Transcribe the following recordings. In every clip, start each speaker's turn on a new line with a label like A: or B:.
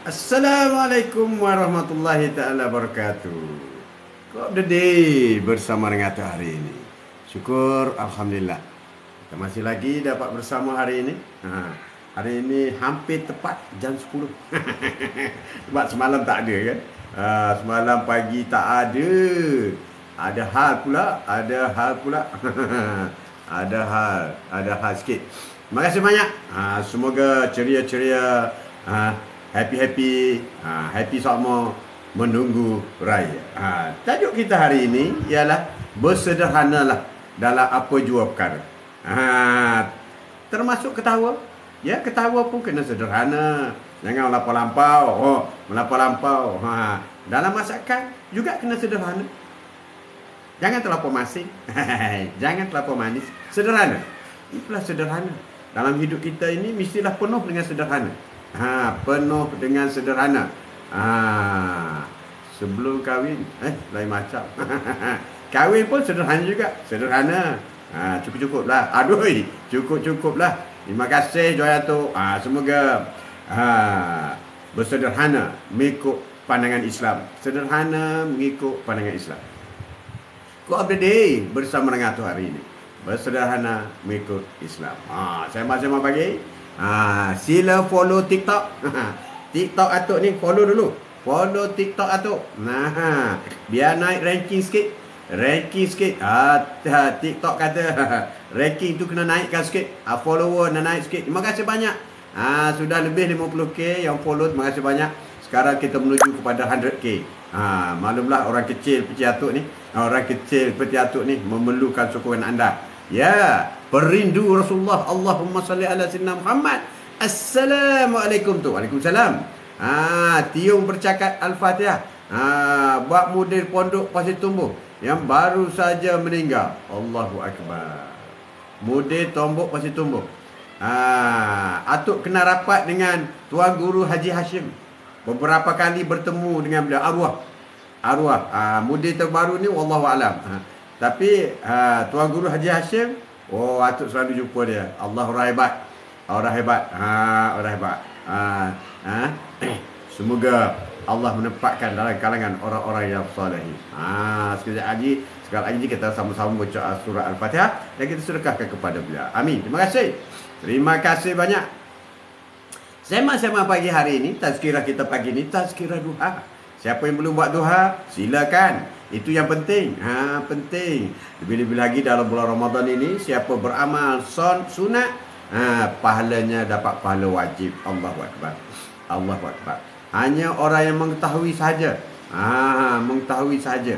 A: Assalamualaikum warahmatullahi taala wabarakatuh. Kok Dede bersama dengan Atta hari ini? Syukur Alhamdulillah. Kita masih lagi dapat bersama hari ini. Hari ini hampir tepat jam 10. Sebab semalam tak ada kan? Semalam pagi tak ada. Ada hal pula. Ada hal sikit. Terima kasih banyak. Semoga ceria-ceria. Happy sama menunggu raya. Tajuk kita hari ini ialah bersederhanalah dalam apa jua perkara. Termasuk ketawa. Ya, ketawa pun kena sederhana. Jangan melampau. Dalam masakan juga kena sederhana. Jangan terlampau masin. Jangan terlampau manis. Sederhana. Itulah sederhana. Dalam hidup kita ini mestilah penuh dengan sederhana. Penuh dengan sederhana. Sebelum kahwin lain macam. Kahwin pun sederhana juga. Sederhana. Cukup-cukuplah. Cukup-cukuplah. Terima kasih Joyato. Semoga bersederhana mengikut pandangan Islam. Sederhana mengikut pandangan Islam. Kok update bersama dengan tu hari ini. Bersederhana mengikut Islam. Sama-sama pagi. Sila follow TikTok. TikTok Atuk ni follow dulu. Follow TikTok Atuk. Biar naik ranking sikit. TikTok kata ranking tu kena naikkan sikit. Follower nak naik sikit. Terima kasih banyak. Sudah lebih 50k yang follow. Terima kasih banyak. Sekarang kita menuju kepada 100k. Maklumlah orang kecil seperti Atuk ni. Orang kecil seperti Atuk ni memerlukan sokongan anda. Ya, perindu Rasulullah. Allahumma salli ala sayyidina Muhammad. Assalamualaikum tu. Waalaikumsalam. Tiung bercakap Al-Fatihah. Buat model pondok Pasir Tumbuh yang baru saja meninggal. Allahu Akbar. Model tombok Pasir Tumbuh. Atuk kena rapat dengan Tuan Guru Haji Hashim. Beberapa kali bertemu dengan beliau. Arwah. Model terbaru ni wallahu alam. Tapi Tuan Guru Haji Hashim, Atuk selalu jumpa dia. Allah hebat. Orang hebat. Semoga Allah menempatkan dalam kalangan orang-orang yang salihin. Sekali lagi kita sama-sama baca surah Al-Fatihah dan kita sedekahkan kepada beliau. Amin. Terima kasih banyak. Sema-sema pagi hari ini, tazkirah kita pagi ini, tazkirah duha. Siapa yang belum buat duha, silakan. Itu yang penting. Penting. Lebih-lebih lagi dalam bulan Ramadan ini, siapa beramal sunat, pahalanya dapat pahala wajib. Allahu Akbar. Hanya orang yang mengetahui saja. Mengetahui saja.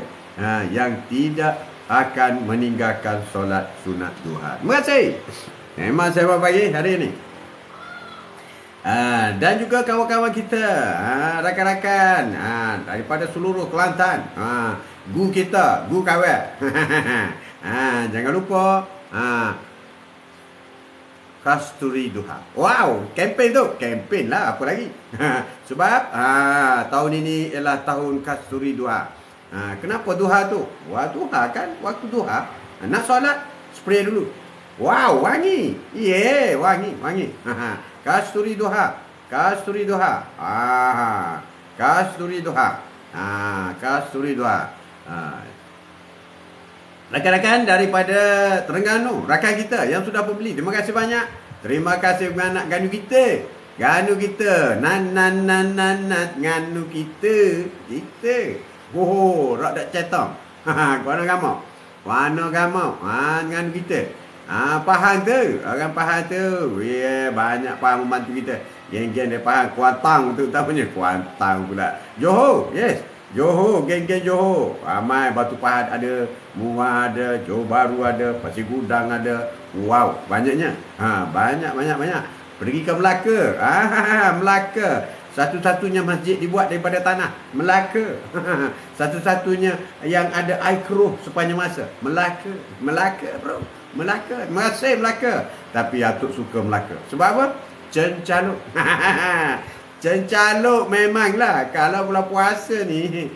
A: Yang tidak akan meninggalkan solat sunat duha. Terima kasih. Memang saya pagi hari ini. Dan juga kawan-kawan kita, rakan-rakan daripada seluruh Kelantan, gu kawan. Jangan lupa Kasturi Duha. Wow, kempen lah, apa lagi? Sebab tahun ini ialah tahun Kasturi Duha. Kenapa duha tu? Duha kan, waktu duha nak solat, spray dulu. Wow, wangi. Wangi. Kasturi Duha. Kasturi Duha. Rakan-rakan daripada Terengganu, rakan kita yang sudah membeli, terima kasih banyak. Terima kasih anak Ganu kita. Nganu kita. Rak dak cetong. Warna gamau. Nganu kita. Pahang tu. Orang Pahang tu. Banyak Pahang membantu kita. Geng-geng dia Pahang. Kuantang tu utamanya. Kuantang pula. Johor. Yes. Johor. Geng-geng Johor. Ramai. Batu Pahat ada. Muar ada. Johor Baru ada. Pasir Gudang ada. Wow. Banyaknya. Banyak. Pergi ke Melaka. Melaka. Satu-satunya masjid dibuat daripada tanah. Melaka. Satu-satunya yang ada air keruh sepanjang masa. Melaka bro. Melaka. Terima kasih Melaka. Tapi Atuk suka Melaka. Sebab apa? Cencaluk. Cencaluk memanglah. Kalau bulan puasa ni,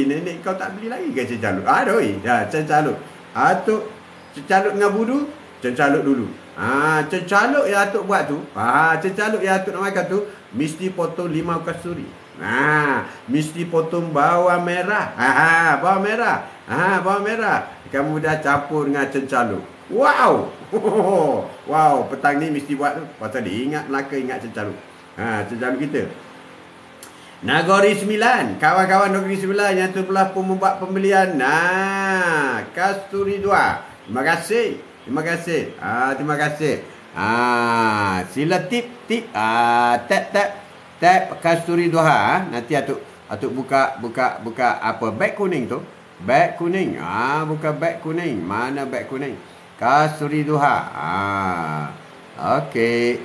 A: nenek kau tak beli lagi ke cencaluk? Cencaluk. Atuk cencaluk dengan budu, cencaluk dulu. Cencaluk yang atuk buat tu, cencaluk yang atuk nak makan tu, mesti potong limau kasturi. Mesti potong bawang merah. Bawang merah. Bawang merah. Kamu dah campur dengan cencaluk. Wow. Wow, petang ni mesti buat tu. Pasal dia ingat Melaka, ingat cencaluk. Cencaluk kita. Nagori 9. Kawan-kawan Nagori 9 yang telah pun membuat pembelian. Kasturi 2. Terima kasih. Terima kasih. Terima kasih. Sila tip. Tap Kasturi Doha. Nanti atuk buka apa beg kuning tu. Beg kuning. Buka beg kuning. Mana beg kuning? Kasturi Doha. Okey.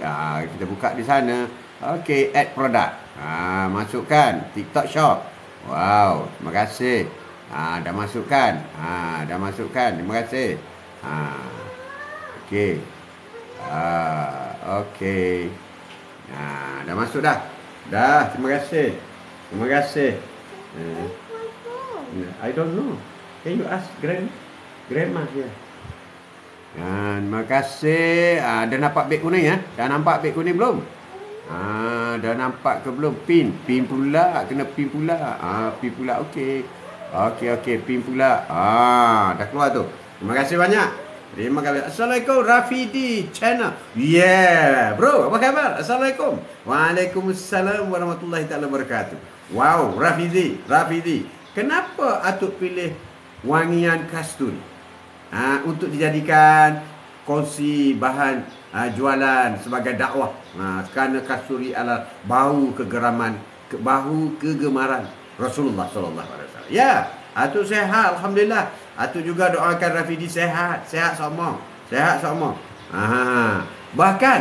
A: Kita buka di sana. Okey, add produk. Masukkan TikTok Shop. Wow, terima kasih. Dah masukkan. Dah masukkan. Terima kasih. Okey. Okey. Dah masuk dah. Dah, terima kasih. Terima kasih. I don't know. Can you ask grandma here? Terima kasih. Dah nampak beg kuning ya? Dah nampak beg kuning belum? Dah nampak ke belum? Pin pula. Kena pin pula. Pin pula. Okey. Okey, pin pula. Dah keluar tu. Terima kasih banyak. Terima kasih. Assalamualaikum Rafidi channel. Yeah, bro, apa khabar? Assalamualaikum. Waalaikumsalam warahmatullahi taala wabarakatuh. Wow, Rafidi. Kenapa atuk pilih wangian kasturi? Untuk dijadikan kongsi bahan jualan sebagai dakwah. Kerana kasturi adalah bau kegemaran Rasulullah sallallahu alaihi wasallam. Ya, atuk sehat alhamdulillah. Atuk juga doakan Rafidi sehat semua. Bahkan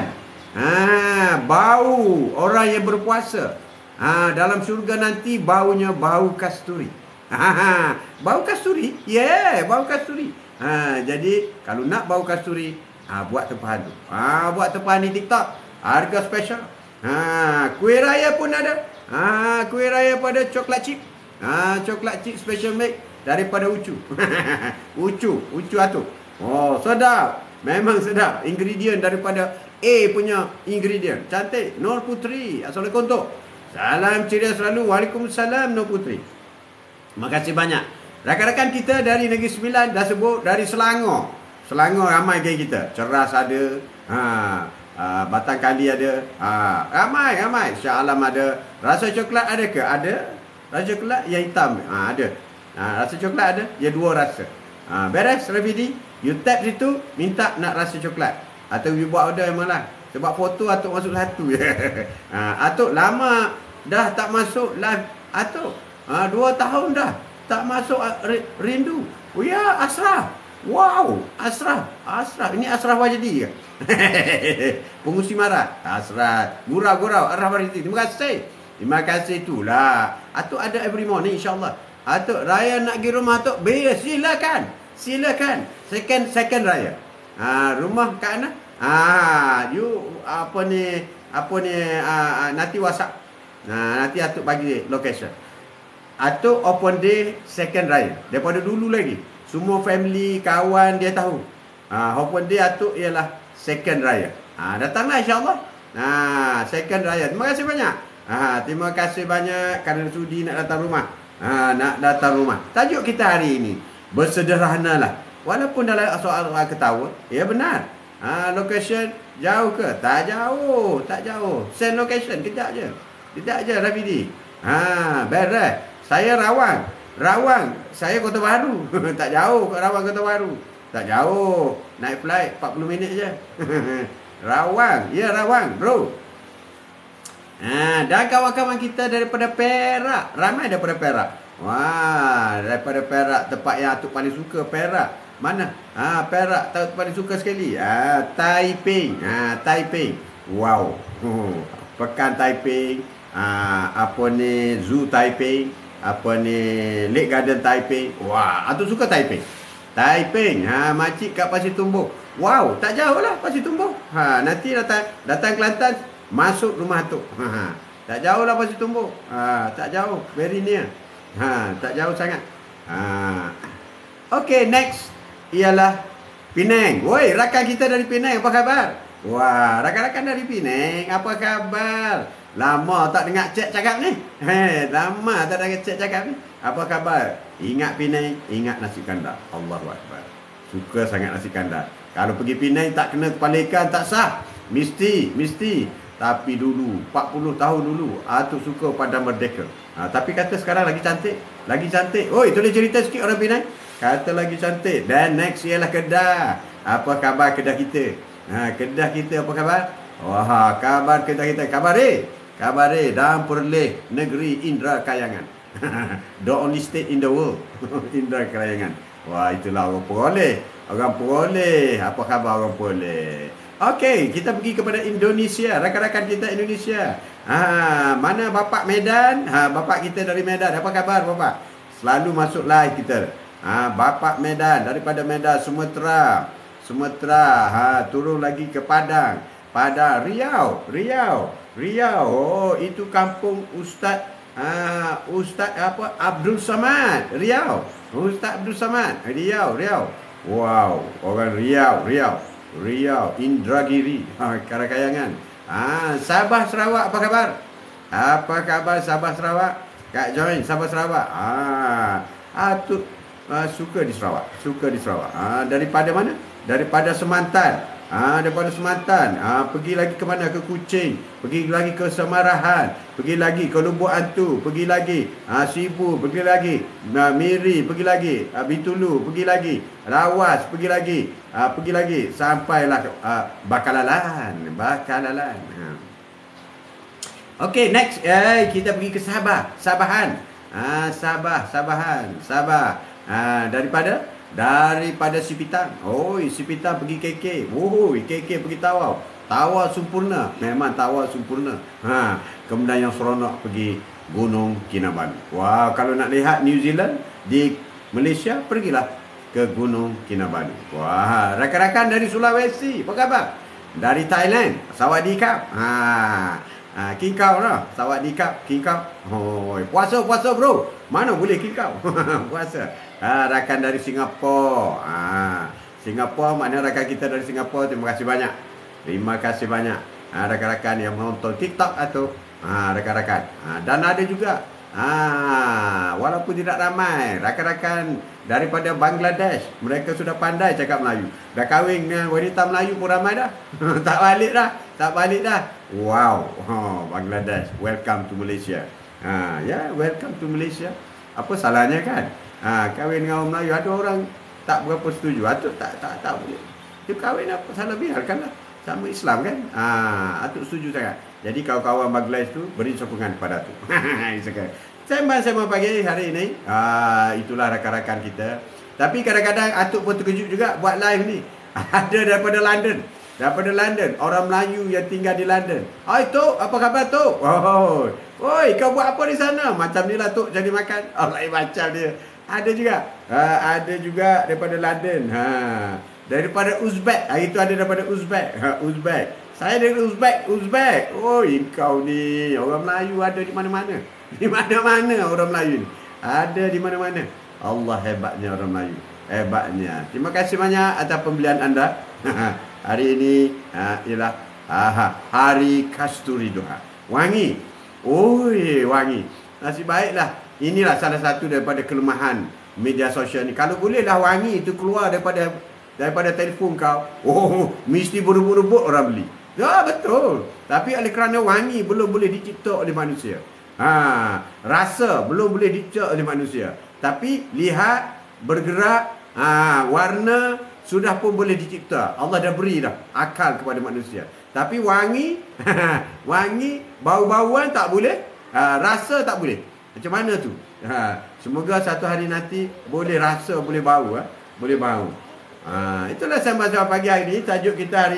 A: bau orang yang berpuasa. Dalam syurga nanti baunya bau kasturi. Bau kasturi? Yeah, bau kasturi. Jadi kalau nak bau kasturi, buat tempahan tu. Buat tempahan di TikTok. Harga special. Kuih raya pun ada. Kuih raya pada coklat chip. Coklat chip special make daripada Ucu. Ucu atuk. Oh, sedap. Memang sedap. Ingredient daripada A punya ingredient. Cantik. Nur Putri. Assalamualaikum tu. Salam ceria selalu. Waalaikumsalam Nur Putri. Terima kasih banyak. Rakan-rakan kita dari Negeri Sembilan dah sebut dari Selangor. Selangor ramai geng kita. Ceras ada. Batang Kali ada. Ramai. Shah Alam ada. Rasa coklat ada ke? Ada. Rasa coklat yang hitam. Ada. Rasa coklat ada. Dia dua rasa. Beres Rafidi. You tap situ. Minta nak rasa coklat. Atau you buat order memang lah. Sebab foto atuk masuk satu. Atuk lama dah tak masuk live atuk. 2 tahun dah tak masuk rindu. Oh ya, Asraf. Wow, Asraf. Ini Asraf Wajdi ke? Pengusi Marat. Asraf. Gurau. Asraf Wajdi. Terima kasih itulah. Atuk ada every morning insyaAllah. Atuk raya nak pergi rumah atuk. Silakan. Second raya. Rumah kat mana? You nanti WhatsApp. Nanti atuk bagi location. Atuk open day second raya. Daripada dulu lagi. Semua family, kawan dia tahu. Open day atuk ialah second raya. Datanglah insyaAllah. Second raya. Terima kasih banyak. Terima kasih banyak kerana sudi nak datang rumah. Tajuk kita hari ini bersederhanalah. Walaupun dalam soal ketawa, ya benar. Location jauh ke? Tak jauh. Send location kejap je Rafidi. Beres. Saya Rawang. Saya Kota Baru. Tak jauh ke Rawang Kota Baru. Tak jauh. Naik flight 40 minit je. Rawang. Ya Rawang, bro. Dan kawan-kawan kita daripada Perak. Ramai daripada Perak. Wah, daripada Perak. Tempat yang atuk paling suka, Perak. Mana? Perak tahu paling suka sekali. Taiping. Wow. Pekan Taiping. Zoo Taiping. Lake Garden Taiping. Wah, atuk suka Taiping. Makcik kat Pasir Tumbuh. Wow, tak jauh lah Pasir Tumbuh. Nanti datang Kelantan, masuk rumah atuk. Tak jauh lah Pasir Tumbuh. Tak jauh, very near. Tak jauh sangat. Okay, next ialah Penang. Woi, rakan kita dari Penang, apa khabar? Wah, rakan-rakan dari Penang, apa khabar? Lama tak dengar cik cakap ni. Lama tak dengar cik cakap ni. Apa khabar? Ingat Penang, ingat nasi kandar. Allahu Akbar. Suka sangat nasi kandar. Kalau pergi Penang tak kena kepala ikan tak sah. Mesti. Tapi dulu, 40 tahun dulu, Atuk suka Padang Merdeka. Tapi kata sekarang lagi cantik. Lagi cantik. Oi, boleh cerita sikit orang Penang? Kata lagi cantik. Dan next ialah Kedah. Apa khabar Kedah kita? Kedah kita apa khabar? Wah, kabar Kedah kita. Khabar dan Perlis, negeri Indra Kayangan. The only state in the world. Indra Kayangan. Wah, itulah orang Perlis. Orang Perlis. Apa khabar orang Perlis? Okey, kita pergi kepada Indonesia. Rakan-rakan kita Indonesia. Mana Bapak Medan? Bapak kita dari Medan. Apa khabar Bapak? Selalu masuk live kita. Bapak Medan, daripada Medan, Sumatera, turun lagi ke Padang, Riau. Oh, itu kampung Ustaz apa Abdul Samad, Riau. Ustaz Abdul Samad, Riau. Wow, orang Riau, Indragiri, Karakayangan. Sabah Sarawak, apa khabar? Apa khabar Sabah Sarawak? Kak Join, Sabah Sarawak. Atuk suka di Sarawak. Daripada mana? Daripada Semantan. Pergi lagi ke mana? Ke Kuching, pergi lagi ke Semarahan, pergi lagi ke Lubuk Antu, pergi lagi Sibu, pergi lagi Miri, pergi lagi Bitulu, pergi lagi Lawas, pergi lagi sampailah Bakalalan. Okey, next kita pergi ke Sabahan. Sabah. Daripada Sipitang. Sipitang pergi KK. KK pergi Tawau. Tawau sempurna. Memang Tawau sempurna. Kemudian yang seronok pergi Gunung Kinabalu. Wah, kalau nak lihat New Zealand di Malaysia, pergilah ke Gunung Kinabalu. Wah, rakan-rakan dari Sulawesi, apa khabar? Dari Thailand, Sawadikap. Kingkau lah, Sawadikap, Kingkau. Puasa bro. Mana boleh kingkau? Puasa. Rakan dari Singapura. Singapura, maknanya rakan kita dari Singapura, terima kasih banyak. Rakan-rakan yang menonton TikTok atau rakan-rakan. Dan ada juga walaupun tidak ramai, rakan-rakan daripada Bangladesh. Mereka sudah pandai cakap Melayu. Dah kahwin dengan wanita Melayu pun ramai dah. Tak balik dah. Wow, Bangladesh, welcome to Malaysia. Welcome to Malaysia. Apa salahnya kan? Kahwin dengan orang Melayu. Ada orang tak berapa setuju. Atuk tak boleh. Dia kahwin apa salah, biarkanlah. Sama Islam kan? Atuk setuju sangat. Jadi kawan-kawan Bangladesh tu beri sokongan kepada Atuk. Sembang pagi hari ini. Itulah rakan-rakan kita. Tapi kadang-kadang Atuk pun terkejut juga buat live ni. Ada daripada London. Orang Melayu yang tinggal di London. Tok, apa khabar Tok? Oi, kau buat apa di sana? Macam ni lah Tok jadi makan. Lain macam dia. Ada juga daripada London. Daripada Uzbek. Itu ada daripada Uzbek. Saya dari Uzbek. Kau ni orang Melayu ada di mana-mana. Di mana-mana orang Melayu ni. Ada di mana-mana. Allah, hebatnya orang Melayu. Hebatnya. Terima kasih banyak atas pembelian anda. Hari ini ialah Hari Kasturi Duha. Wangi. Wangi. Nasib baiklah. Inilah salah satu daripada kelemahan media sosial ni. Kalau bolehlah wangi itu keluar daripada telefon kau. Mesti berebut-rebut orang beli. Ya, betul. Tapi oleh kerana wangi belum boleh dicipta oleh manusia. Rasa belum boleh dicipta oleh manusia. Tapi lihat, bergerak, warna sudah pun boleh dicipta. Allah dah beri dah akal kepada manusia. Tapi wangi, bau-bauan tak boleh, rasa tak boleh. Macam mana tu? Semoga satu hari nanti boleh rasa, boleh bau. Boleh bau. Itulah sembang-sembang pagi hari ini. Tajuk kita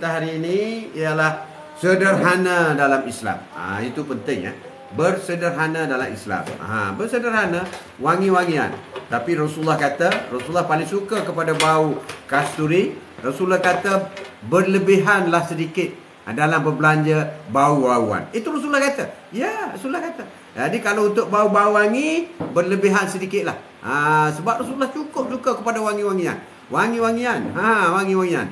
A: hari ini ialah sederhana dalam Islam. Itu penting ya. Bersederhana dalam Islam. Bersederhana, wangi-wangian. Tapi Rasulullah paling suka kepada bau kasturi. Rasulullah kata berlebihanlah sedikit dalam berbelanja bau-bauan. Itu Rasulullah kata. Ya, Rasulullah kata. Jadi kalau untuk bau-bau wangi, berlebihan sedikit lah. Sebab Rasulullah cukup suka kepada wangi-wangian. Wangi-wangian. Wangi-wangian.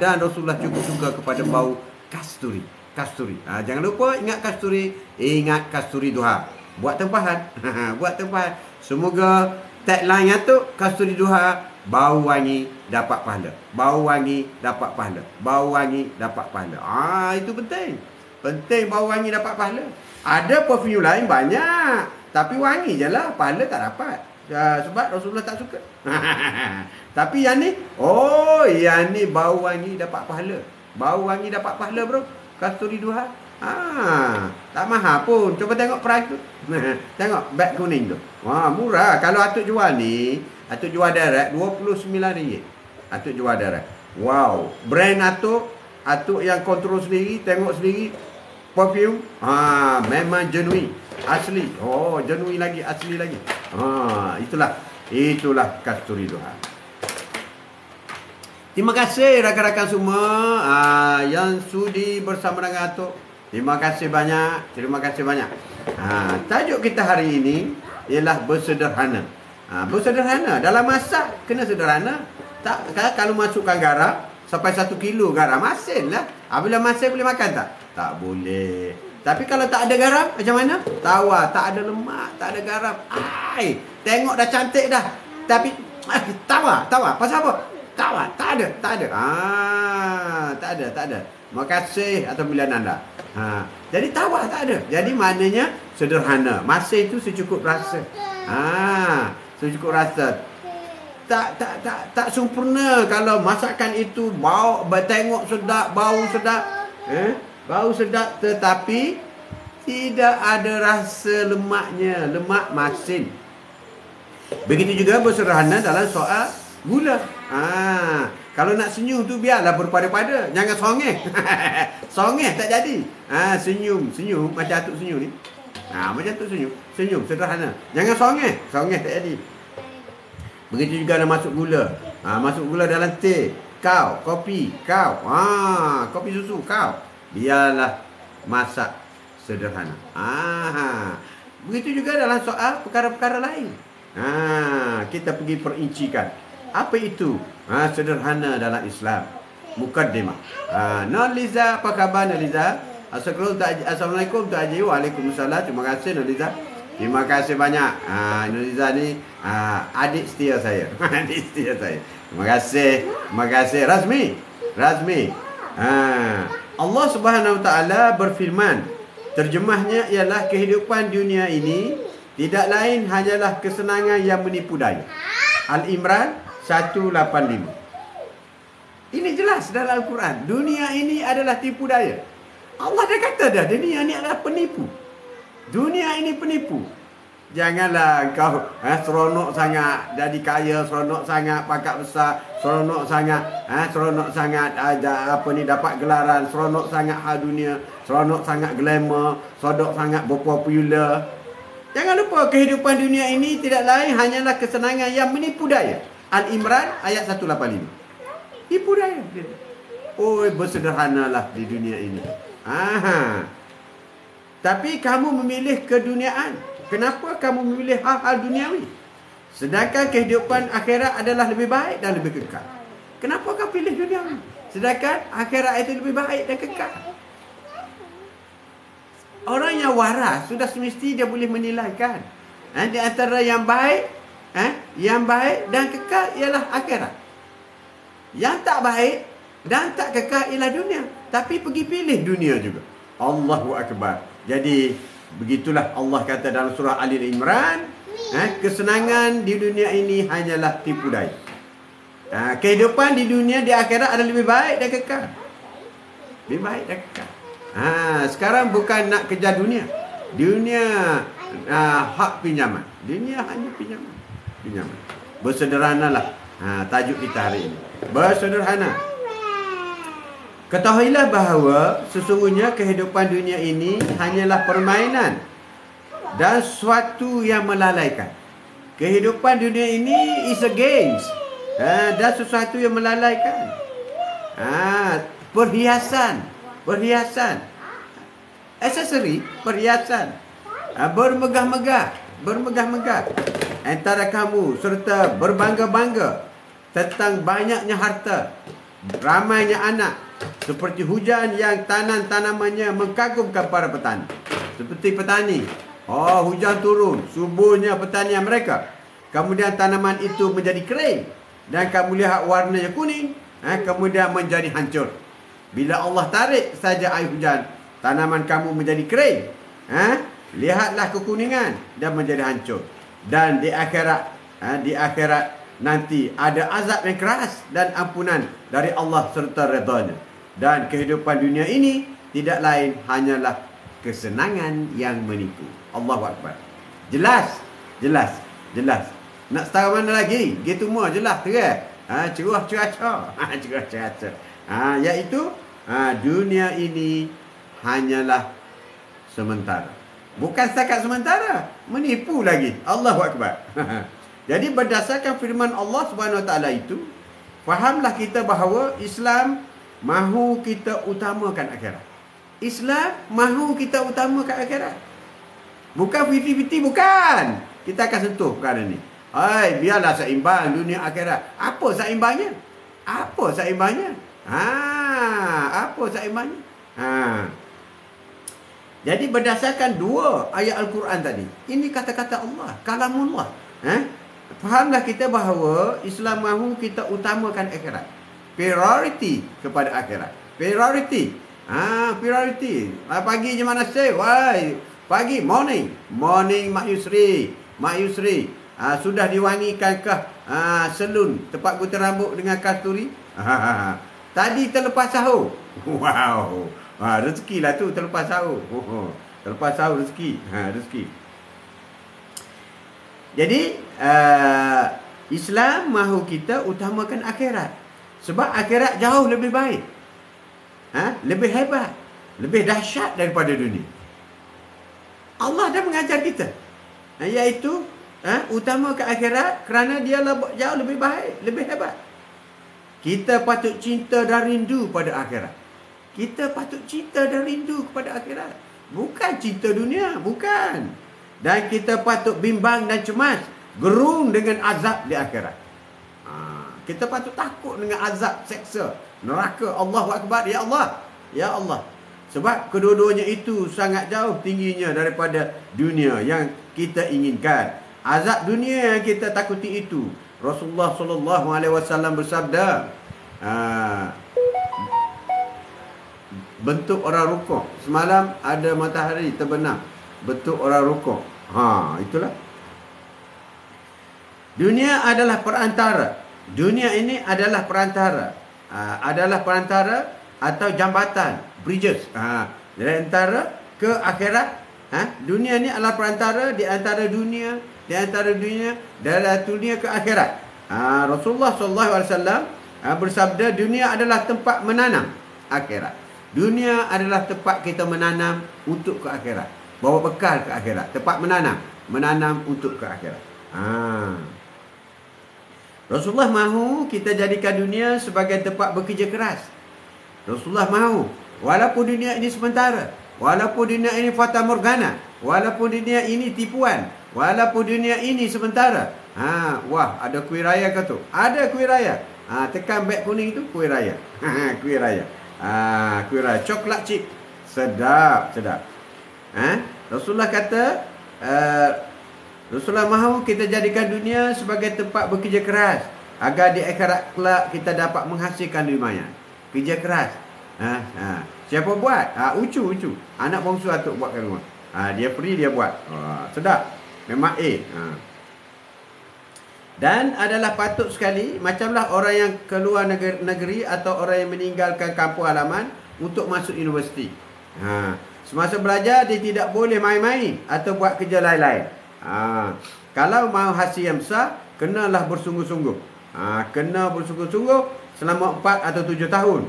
A: Dan Rasulullah cukup suka kepada bau kasturi. Kasturi. Jangan lupa ingat kasturi. Ingat kasturi duha. Buat tempahan. Buat tempahan. Semoga tagline tu kasturi duha, bau wangi dapat pahala. Bau wangi dapat pahala. Bau wangi dapat pahala. Itu penting. Penting bau wangi dapat pahala. Ada perfume lain banyak, tapi wangi je lah, pahala tak dapat. Sebab Rasulullah tak suka. Tapi yang ni, yang ni bau wangi dapat pahala. Bau wangi dapat pahala bro. Kasturi duha. Tak mahal pun. Cuba tengok price tu. Tengok beg kuning tu. Murah. Kalau Atuk jual ni, Atuk jual direct RM29. Atuk jual direct. Wow. Brand Atuk yang kontrol sendiri, tengok sendiri. Perfume. Memang genuine. Asli. Genuine lagi, asli lagi. Itulah kasturi duha. Terima kasih rakan-rakan semua yang sudi bersama dengan Atuk. Terima kasih banyak. Terima kasih banyak. Tajuk kita hari ini ialah bersederhana. Bersederhana. Dalam masak kena sederhana. Kalau masukkan garam sampai 1 kilo garam, masin lah. Bila masin boleh makan tak? Tak boleh. Tapi kalau tak ada garam, macam mana? Tawar. Tak ada lemak, tak ada garam. Tengok dah cantik dah. Tapi tawar. Pasal apa? Tawar. Tak ada. Tak ada. Terima kasih atas pilihan anda. Jadi tawar tak ada. Jadi maknanya sederhana. Masin itu secukup rasa. Secukup rasa. Tak sempurna kalau masakan itu tengok sedap, bau sedap. Bau sedap tetapi tidak ada rasa lemaknya. Lemak masin. Begitu juga bersederhana dalam soal gula. Kalau nak senyum tu biarlah berpada-pada. Jangan songeh. Songeh tak jadi. Senyum macam Atuk senyum ni. Macam Atuk senyum sederhana. Jangan songeh. Songeh tak jadi. Begitu juga nak masuk gula. Masuk gula dalam teh, kopi, kopi susu, biarlah masak sederhana. Begitu juga dalam soal perkara-perkara lain. Kita pergi perincikan. Apa itu sederhana dalam Islam? Mukaddimah. Noliza, apa khabar Noliza? Assalamualaikum Tuan Haji. Waalaikumsalam. Terima kasih Noliza. Terima kasih banyak. Noliza ni adik setia saya. Adik setia saya. Terima kasih. Razmi. Allah Subhanahu Wa Taala berfirman. Terjemahnya ialah kehidupan dunia ini tidak lain hanyalah kesenangan yang menipu daya. Al-Imran 185. Ini jelas dalam Al-Quran. Dunia ini adalah tipu daya. Allah dah kata dah, dunia ini adalah penipu. Dunia ini penipu. Janganlah kau seronok sangat jadi kaya, seronok sangat pangkat besar, seronok sangat dapat gelaran, seronok sangat hal dunia, seronok sangat glamour, seronok sangat berpopular. Jangan lupa kehidupan dunia ini tidak lain hanyalah kesenangan yang menipu daya. Al-Imran ayat 185. Tipu daya. Bersederhanalah di dunia ini. Tapi kamu memilih keduniaan. Kenapa kamu memilih hal-hal duniawi? Sedangkan kehidupan akhirat adalah lebih baik dan lebih kekal. Kenapa kau pilih duniawi? Sedangkan akhirat itu lebih baik dan kekal. Orang yang waras sudah semesti dia boleh menilaikan. Di antara yang baik dan kekal ialah akhirat. Yang tak baik dan tak kekal ialah dunia. Tapi pergi pilih dunia juga. Allahu Akbar. Jadi begitulah Allah kata dalam surah Ali Imran, kesenangan di dunia ini hanyalah tipu daya. Kehidupan di dunia di akhirat adalah lebih baik dan kekal. Lebih baik dan kekal. Sekarang bukan nak kejar dunia. Dunia hak pinjaman. Dunia hanya pinjaman. Bersederhanalah. Tajuk kita hari ini. Bersederhana. Ketahuilah bahawa sesungguhnya kehidupan dunia ini hanyalah permainan dan sesuatu yang melalaikan. Kehidupan dunia ini is a games. Dan sesuatu yang melalaikan. Perhiasan. Perhiasan. Aksesori, perhiasan. Bermegah-megah. Bermegah-megah. Antara kamu serta berbangga-bangga tentang banyaknya harta, ramainya anak, seperti hujan yang tanaman-tanamannya mengagumkan para petani. Seperti petani. Oh, hujan turun, suburnya pertanian mereka. Kemudian tanaman itu menjadi kering. Dan kamu lihat warnanya kuning. Kemudian menjadi hancur. Bila Allah tarik saja air hujan, tanaman kamu menjadi kering. Lihatlah kekuningan dan menjadi hancur. Dan di akhirat nanti ada azab yang keras dan ampunan dari Allah serta redanya. Dan kehidupan dunia ini tidak lain hanyalah kesenangan yang menipu. Allahu Akbar. Jelas. Nak setara mana lagi? Gitu semua jelas terang. Cerah cuaca. Cerah cuaca. Iaitu dunia ini hanyalah sementara. Bukan setakat sementara, menipu lagi. Allahu Akbar. Jadi berdasarkan firman Allah Subhanahu Wa Taala itu, fahamlah kita bahawa Islam mahu kita utamakan akhirat. Islam mahu kita utamakan akhirat. Bukan 50-50, bukan. Kita akan sentuh perkara ni. Biarlah seimbang dunia akhirat. Apa seimbangnya? Apa seimbangnya? Apa seimbangnya? Jadi berdasarkan dua ayat Al-Quran tadi, ini kata-kata Allah, kalamullah. Fahamlah kita bahawa Islam mahu kita utamakan akhirat. Priority kepada akhirat. Priority. Priority. Pagi je mana say? Pagi, morning. Morning Mak Yusri. Sudah diwangikankah selun tempat gunting rambut dengan kasturi? Tadi terlepas sahur. Wow. Rezeki lah tu terlepas sahur. Terlepas sahur rezeki. Rezeki. Jadi Islam mahu kita utamakan akhirat. Sebab akhirat jauh lebih baik. Lebih hebat, lebih dahsyat daripada dunia. Allah dah mengajar kita. Iaitu utamakan akhirat kerana dia jauh lebih baik, lebih hebat. Kita patut cinta dan rindu pada akhirat. Kita patut cinta dan rindu kepada akhirat. Bukan cinta dunia, bukan. Dan kita patut bimbang dan cemas, gerung dengan azab di akhirat. Kita patut takut dengan azab seksa neraka. Allahu Akbar. Ya Allah. Ya Allah. Sebab kedua-duanya itu sangat jauh tingginya daripada dunia yang kita inginkan. Azab dunia yang kita takuti itu, Rasulullah SAW bersabda, bentuk orang rukuk. Semalam ada matahari terbenam, bentuk orang rukuk. Itulah. Dunia adalah perantara. Dunia ini adalah perantara. Adalah perantara atau jambatan, bridges. Dari antara ke akhirat. Dunia ini adalah perantara di antara dunia, dari dunia ke akhirat. Rasulullah SAW bersabda, dunia adalah tempat menanam akhirat. Dunia adalah tempat kita menanam untuk ke akhirat. Bawa bekal ke akhirat. Tempat menanam untuk ke akhirat. Rasulullah mahu kita jadikan dunia sebagai tempat bekerja keras. Rasulullah mahu, walaupun dunia ini sementara, walaupun dunia ini fata morgana, walaupun dunia ini tipuan, walaupun dunia ini sementara. Wah, ada kuih raya ke tu? Ada kuih raya. Tekan beg kuning tu, kuih raya. Kuih raya. Kuih raya, coklat chip. Sedap. Rasulullah kata, Rasulullah mahu kita jadikan dunia sebagai tempat bekerja keras, agar di akhirat kelak kita dapat menghasilkan lumayan. Kerja keras. Siapa buat? Ucu. Anak bongsu atuk buatkan rumah. Dia free, dia buat. Sedap. Memang Dan adalah patut sekali, macamlah orang yang keluar negeri atau orang yang meninggalkan kampung halaman untuk masuk universiti. Semasa belajar, dia tidak boleh main-main atau buat kerja lain-lain. Kalau mahu hasil yang besar, kenalah bersungguh-sungguh. Kena bersungguh-sungguh selama 4 atau 7 tahun.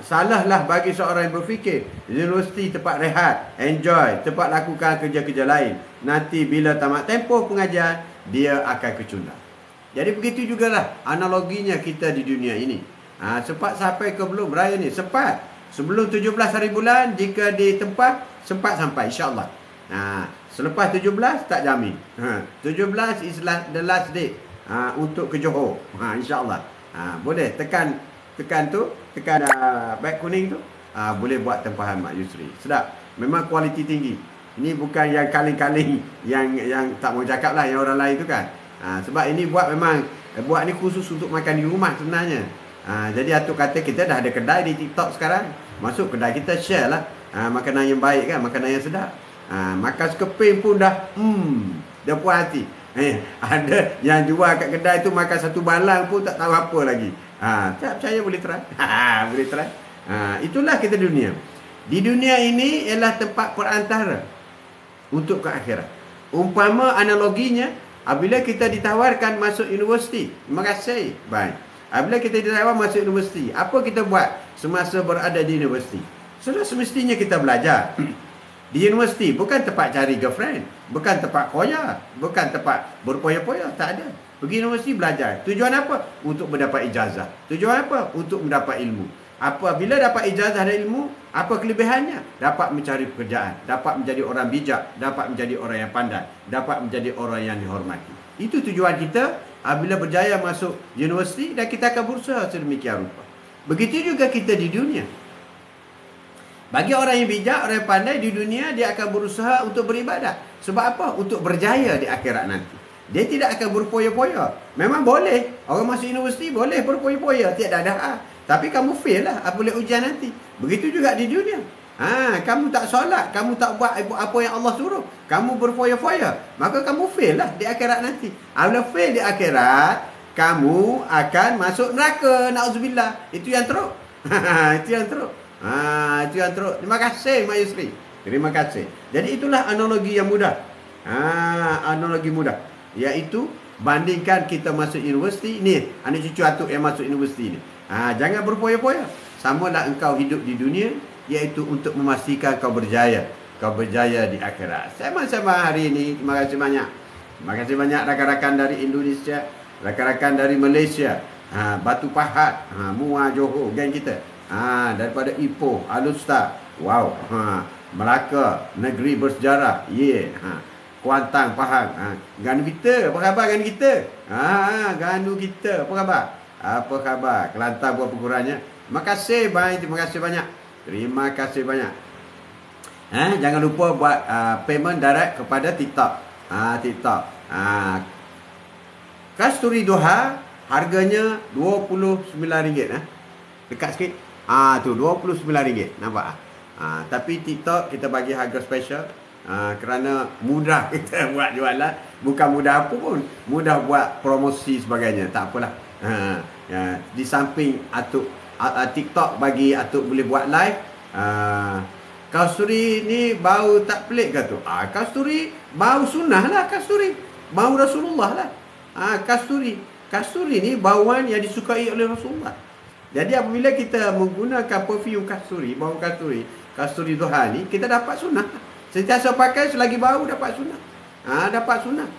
A: Salahlah bagi seorang yang berfikir universiti tempat rehat, enjoy, tempat lakukan kerja-kerja lain. Nanti bila tamat tempoh pengajian, dia akan kecundang. Jadi begitu jugalah analoginya kita di dunia ini. Sempat sampai ke belum raya ni? Sempat. Sebelum 17 hari bulan, jika di tempat, sempat sampai, insyaAllah. Selepas 17, tak jamin. 17 is the last date untuk ke Johor. InsyaAllah. Boleh, tekan tu, tekan beg kuning tu. Boleh buat tempahan Mak Yusri. Sedap. Memang kualiti tinggi. Ini bukan yang kaling-kaling yang tak mau cakap lah, yang orang lain tu kan. Sebab ini buat ni khusus untuk makan di rumah sebenarnya. Jadi Atuk kata kita dah ada kedai di TikTok sekarang. Masuk kedai kita share lah makanan yang baik kan, makanan yang sedap. Makan sekeping pun dah dah puas hati. Ada yang jual kat kedai tu makan satu balang pun tak tahu apa lagi. Tak percaya boleh try. Boleh try. Itulah kita dunia. Di dunia ini ialah tempat perantara untuk ke akhirat. Umpama analoginya, apabila kita ditawarkan masuk universiti, terima kasih. Baik. Apabila kita ditawar masuk universiti, apa kita buat semasa berada di universiti? Sudah semestinya kita belajar. Di universiti bukan tempat cari girlfriend, bukan tempat koya, bukan tempat berpoya-poya, tak ada. Pergi universiti belajar. Tujuan apa? Untuk mendapat ijazah. Tujuan apa? Untuk mendapat ilmu. Apabila dapat ijazah dan ilmu, apa kelebihannya? Dapat mencari pekerjaan, dapat menjadi orang bijak, dapat menjadi orang yang pandai, dapat menjadi orang yang dihormati. Itu tujuan kita apabila berjaya masuk universiti, dan kita akan berusaha sedemikian rupa. Begitu juga kita di dunia. Bagi orang yang bijak, orang yang pandai di dunia, dia akan berusaha untuk beribadah. Sebab apa? Untuk berjaya di akhirat nanti. Dia tidak akan berpoya-poya. Memang boleh. Orang masuk universiti boleh berpoya-poya. Tiada ada. Tapi kamu fail lah apabila ujian nanti. Begitu juga di dunia. Kamu tak solat, kamu tak buat apa yang Allah suruh, kamu berfoya-foya, maka kamu fail lah di akhirat nanti. Apabila fail di akhirat, kamu akan masuk neraka. Na'udzubillah. Itu yang teruk. Itu yang teruk. Itu yang teruk. Terima kasih Mak Yusri. Terima kasih. Jadi itulah analogi yang mudah. Analogi mudah. Iaitu bandingkan kita masuk universiti. Ni anak cucu Atuk yang masuk universiti ni. Jangan berpoya-poya. Samalah engkau hidup di dunia, iaitu untuk memastikan kau berjaya. Kau berjaya di akhirat. Sama-sama hari ini. Terima kasih banyak. Terima kasih banyak rakan-rakan dari Indonesia, rakan-rakan dari Malaysia, Batu Pahat, Muar, Johor, geng kita. Daripada Ipoh, Alustar, wow, Melaka, negeri bersejarah, Kuantan, Pahang, Ganu kita, apa khabar Ganu kita? Ganu kita, apa khabar? Apa khabar? Kelantan buat ukurannya. Terima kasih banyak, terima kasih banyak. Terima kasih banyak. Jangan lupa buat payment direct kepada TikTok. TikTok. Kasturi Duha harganya RM29. Dekat sikit. Tu RM29. Nampak? Tapi TikTok kita bagi harga special. Kerana mudah kita buat jualan. Bukan mudah apa pun, mudah buat promosi sebagainya. Tak apalah. Di samping Atuk TikTok bagi Atuk boleh buat live. Kasturi ni bau tak pelik ke tu? Kasturi bau sunnah lah. Kasturi bau Rasulullah lah. Kasturi ni bauan yang disukai oleh Rasulullah. Jadi apabila kita menggunakan perfume kasturi, bau kasturi Duha ni, kita dapat sunnah. Sentiasa pakai selagi bau dapat sunnah. Dapat sunnah.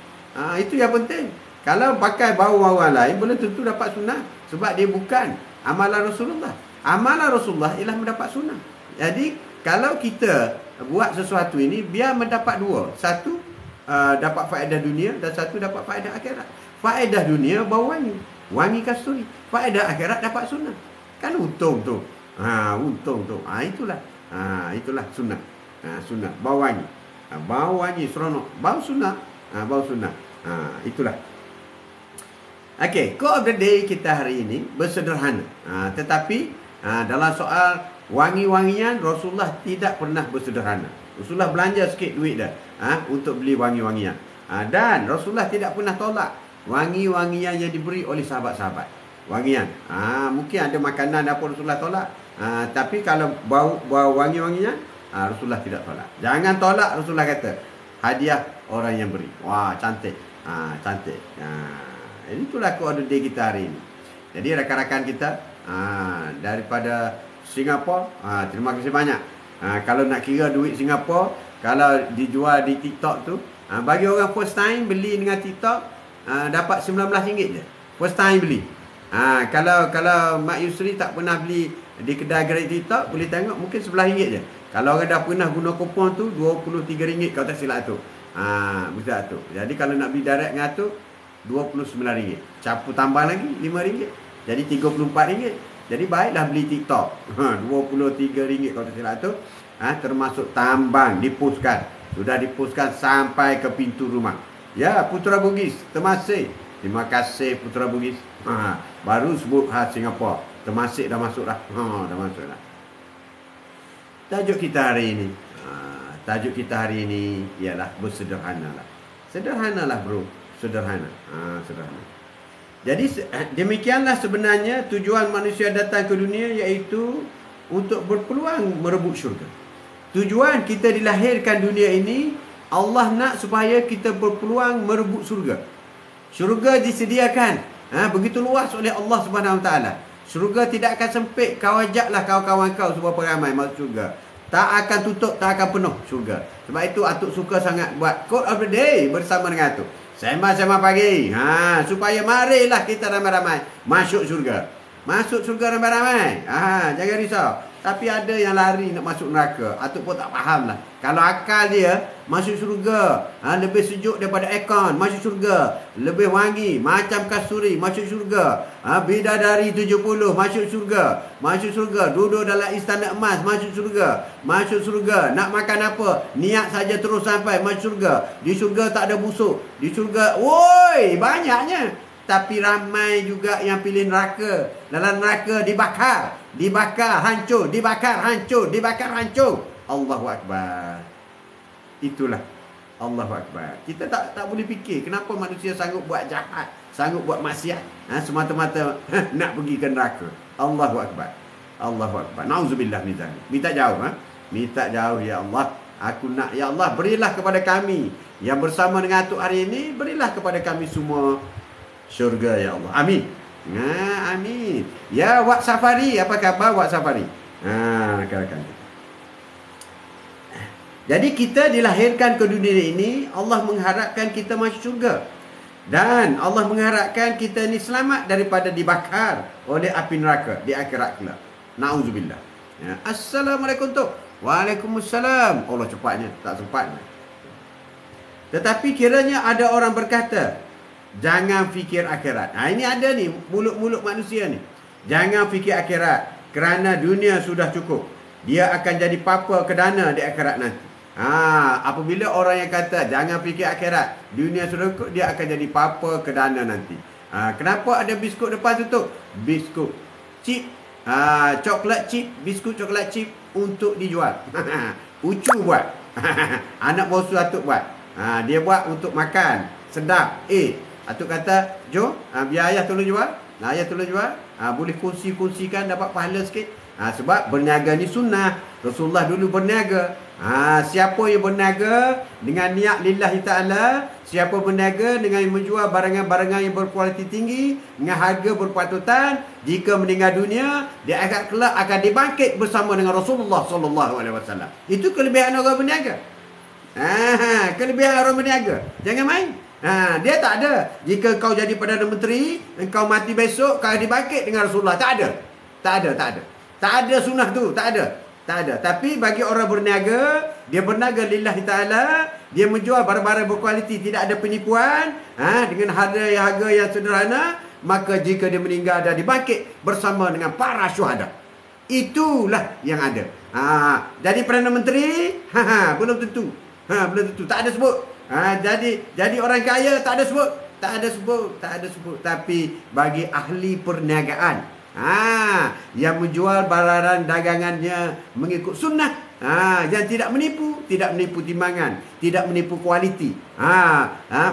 A: Itu yang penting. Kalau pakai bau-bauan lain, belum tentu dapat sunnah. Sebab dia bukan amalan Rasulullah. Amalan Rasulullah ialah mendapat sunnah. Jadi, kalau kita buat sesuatu ini, biar mendapat dua. Satu, dapat faedah dunia, dan satu dapat faedah akhirat. Faedah dunia, bau wangi. Wangi kasturi. Faedah akhirat dapat sunnah. Kan untung tu. Untung tu. Itulah. Itulah sunnah. Sunnah. Bau wangi. Bau wangi seronok. Bau sunnah. Bau sunnah. Itulah. Okey, quote of the day kita hari ini bersederhana. Tetapi dalam soal wangi-wangian, Rasulullah tidak pernah bersederhana. Rasulullah belanja sikit duit dah untuk beli wangi-wangian. Dan Rasulullah tidak pernah tolak wangi-wangian yang diberi oleh sahabat-sahabat. Wangian. Mungkin ada makanan apa Rasulullah tolak. Tapi kalau bau wangi-wangian, Rasulullah tidak tolak. Jangan tolak, Rasulullah kata. Hadiah orang yang beri. Wah, cantik. Cantik. Itulah quote of the day kita hari ini. Jadi rakan-rakan kita daripada Singapura, terima kasih banyak. Kalau nak kira duit Singapura, kalau dijual di TikTok tu, bagi orang first time beli dengan TikTok, dapat RM19 je. First time beli. Kalau Mak Yusri tak pernah beli di kedai gerai TikTok, boleh tengok mungkin RM11 je. Kalau orang dah pernah guna kupon tu RM23 kalau tak silap tu. Bisa tu. Jadi kalau nak beli direct dengan tu RM29. Campur tambah lagi RM5. Jadi RM34. Jadi baiklah beli TikTok. RM23 kalau tak silap tu. Termasuk tambang dipuskan. Sudah dipuskan sampai ke pintu rumah. Ya, Putra Bugis, termasuk. Terima kasih Putra Bugis. Baru sebut Singapura. Termasuk dah masuk dah. Dah masuk dah. Tajuk kita hari ini. Tajuk kita hari ini ialah bersederhanalah. Sederhanalah bro. Sederhana. Sederhana. Jadi demikianlah sebenarnya tujuan manusia datang ke dunia, iaitu untuk berpeluang merebut syurga. Tujuan kita dilahirkan dunia ini, Allah nak supaya kita berpeluang merebut syurga. Syurga disediakan begitu luas oleh Allah Subhanahu Wa Taala. Syurga tidak akan sempit. Kau ajaklah kawan-kawan kau seberapa ramai masuk syurga. Tak akan tutup, tak akan penuh syurga. Sebab itu Atuk suka sangat buat quote of the day bersama dengan Atuk. Sembang-sembang pagi. Supaya marilah kita ramai-ramai masuk syurga. Masuk syurga ramai-ramai. Jangan risau. Tapi ada yang lari nak masuk neraka. Atuk pun tak faham lah. Kalau akal dia masuk syurga, lebih sejuk daripada aircon, masuk syurga. Lebih wangi macam kasturi, masuk syurga. Bidadari 70, masuk syurga. Masuk syurga. Duduk dalam istana emas, masuk syurga. Masuk syurga. Nak makan apa, niat saja terus sampai masuk syurga. Di syurga tak ada busuk. Di syurga, woi, banyaknya. Tapi ramai juga yang pilih neraka. Dalam neraka dibakar. Dibakar, hancur. Dibakar, hancur. Dibakar, hancur. Allahu Akbar. Itulah. Allahu Akbar. Kita tak boleh fikir kenapa manusia sanggup buat jahat, sanggup buat maksiat, semata-mata nak pergi ke neraka. Allahu Akbar. Allahu Akbar. Nauzubillah min zalik. Minta jauh. Minta jauh, ya Allah. Aku nak, ya Allah, berilah kepada kami yang bersama dengan Atuk hari ini, berilah kepada kami semua syurga, ya Allah. Amin. Amin. Ya Wak Safari, apa khabar Wak Safari? Rakan-rakan. Jadi kita dilahirkan ke dunia ini, Allah mengharapkan kita masuk syurga. Dan Allah mengharapkan kita ni selamat daripada dibakar oleh api neraka di akhirat kelak. Nauzubillah. Assalamualaikum tu. Waalaikumsalam. Allah cepatnya, tak sempat. Tetapi kiranya ada orang berkata, jangan fikir akhirat. Ini ada ni mulut-mulut manusia ni. Jangan fikir akhirat kerana dunia sudah cukup. Dia akan jadi papa kedana di akhirat nanti. Apabila orang yang kata jangan fikir akhirat, dunia sudah cukup, dia akan jadi papa kedana nanti. Kenapa ada biskut depan tutup? Biskut chip, coklat chip, biskut coklat chip untuk dijual. Ucu buat. Anak bosu Atuk buat. Dia buat untuk makan. Sedap. Atuk kata, jom, biar ayah tolong jual. Ayah tolong jual. Boleh kongsi-kongsikan, dapat pahala sikit. Sebab berniaga ni sunnah. Rasulullah dulu berniaga. Siapa yang berniaga dengan niat lillahi ta'ala, siapa berniaga dengan menjual barangan-barangan yang berkualiti tinggi, dengan harga berpatutan, jika meninggal dunia, dia akan kelak akan dibangkit bersama dengan Rasulullah SAW. Itu kelebihan orang berniaga. Kelebihan orang berniaga. Jangan main. Dia tak ada. Jika kau jadi Perdana Menteri, kau mati besok, kau dibangkit dengan Rasulullah. Tak ada. Tak ada, tak ada. Tak ada sunnah tu, tak ada. Tak ada. Tapi bagi orang berniaga, dia berniaga lillahi ta'ala, dia menjual barang-barang berkualiti, tidak ada penipuan, dengan harga yang sederhana, maka jika dia meninggal dan dibangkit bersama dengan para syuhada. Itulah yang ada. Jadi Perdana Menteri, belum tentu. Belum tentu. Tak ada sebut. Jadi orang kaya tak ada sebut. Tak ada sebut. Tapi bagi ahli perniagaan, yang menjual barang dagangannya mengikut sunnah, yang tidak menipu timbangan, tidak menipu kualiti,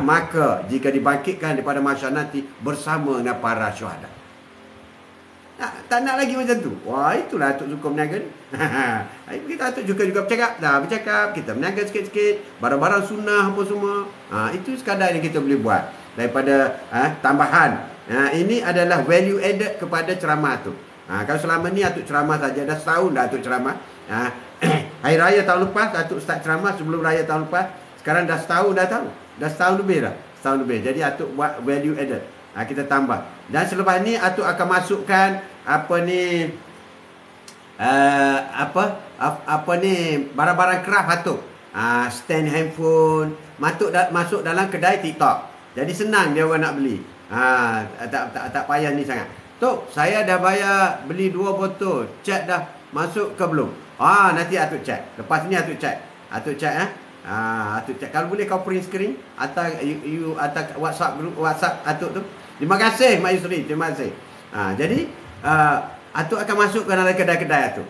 A: maka jika dibangkitkan daripada masyarakat nanti bersama dengan para syuhada. Tak nak lagi macam tu. Wah, itulah Atuk suka berniaga ni. Kita Atuk juga bercakap, kita berniaga sikit-sikit, barang-barang sunnah apa semua. Itu sekadar yang kita boleh buat daripada tambahan. Ini adalah value added kepada ceramah Atuk. Kalau selama ni Atuk ceramah saja, dah setahun dah Atuk ceramah. Hari Raya tahun lepas Atuk start ceramah, sebelum Raya tahun lepas. Sekarang dah setahun dah tahu. Dah setahun lebih dah. Setahun lebih. Jadi Atuk buat value added. Kita tambah. Dan selepas ni Atuk akan masukkan apa ni barang-barang craft Atuk. Stand handphone, masuk dalam kedai TikTok. Jadi senang dia orang nak beli. Tak payah ni sangat. Tok, saya dah bayar beli 2 botol. Chat dah masuk ke belum? Nanti Atuk chat. Lepas ni Atuk chat. Atuk chat Atuk chat. Kalau boleh kau print screen atau you atau WhatsApp group WhatsApp Atuk tu. Terima kasih Mak Yusri, terima kasih. Jadi Atuk akan masuk ke dalam kedai-kedai Atuk.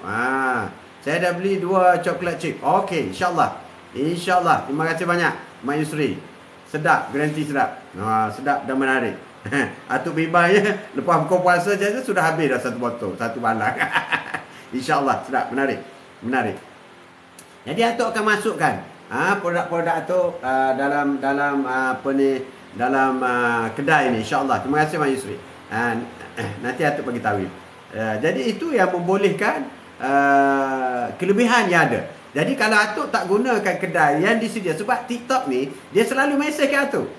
A: Saya dah beli 2 coklat chip. Okey, insya-Allah. Insya-Allah. Terima kasih banyak Mak Yusri. Sedap, garanti sedap. Sedap dan menarik. Atuk bebas ya. Lepas buka puasa je sudah habis dah 1 botol, 1 balang. InsyaAllah sedap, menarik. Menarik. Jadi Atuk akan masukkan produk-produk Atuk dalam kedai ni, insyaAllah. Terima kasih Mak Yusri. Nanti Atuk bagi tahu. Jadi itu yang membolehkan kelebihan yang ada. Jadi kalau Atuk tak gunakan kedai yang disedia, sebab TikTok ni dia selalu mesej ke Atuk.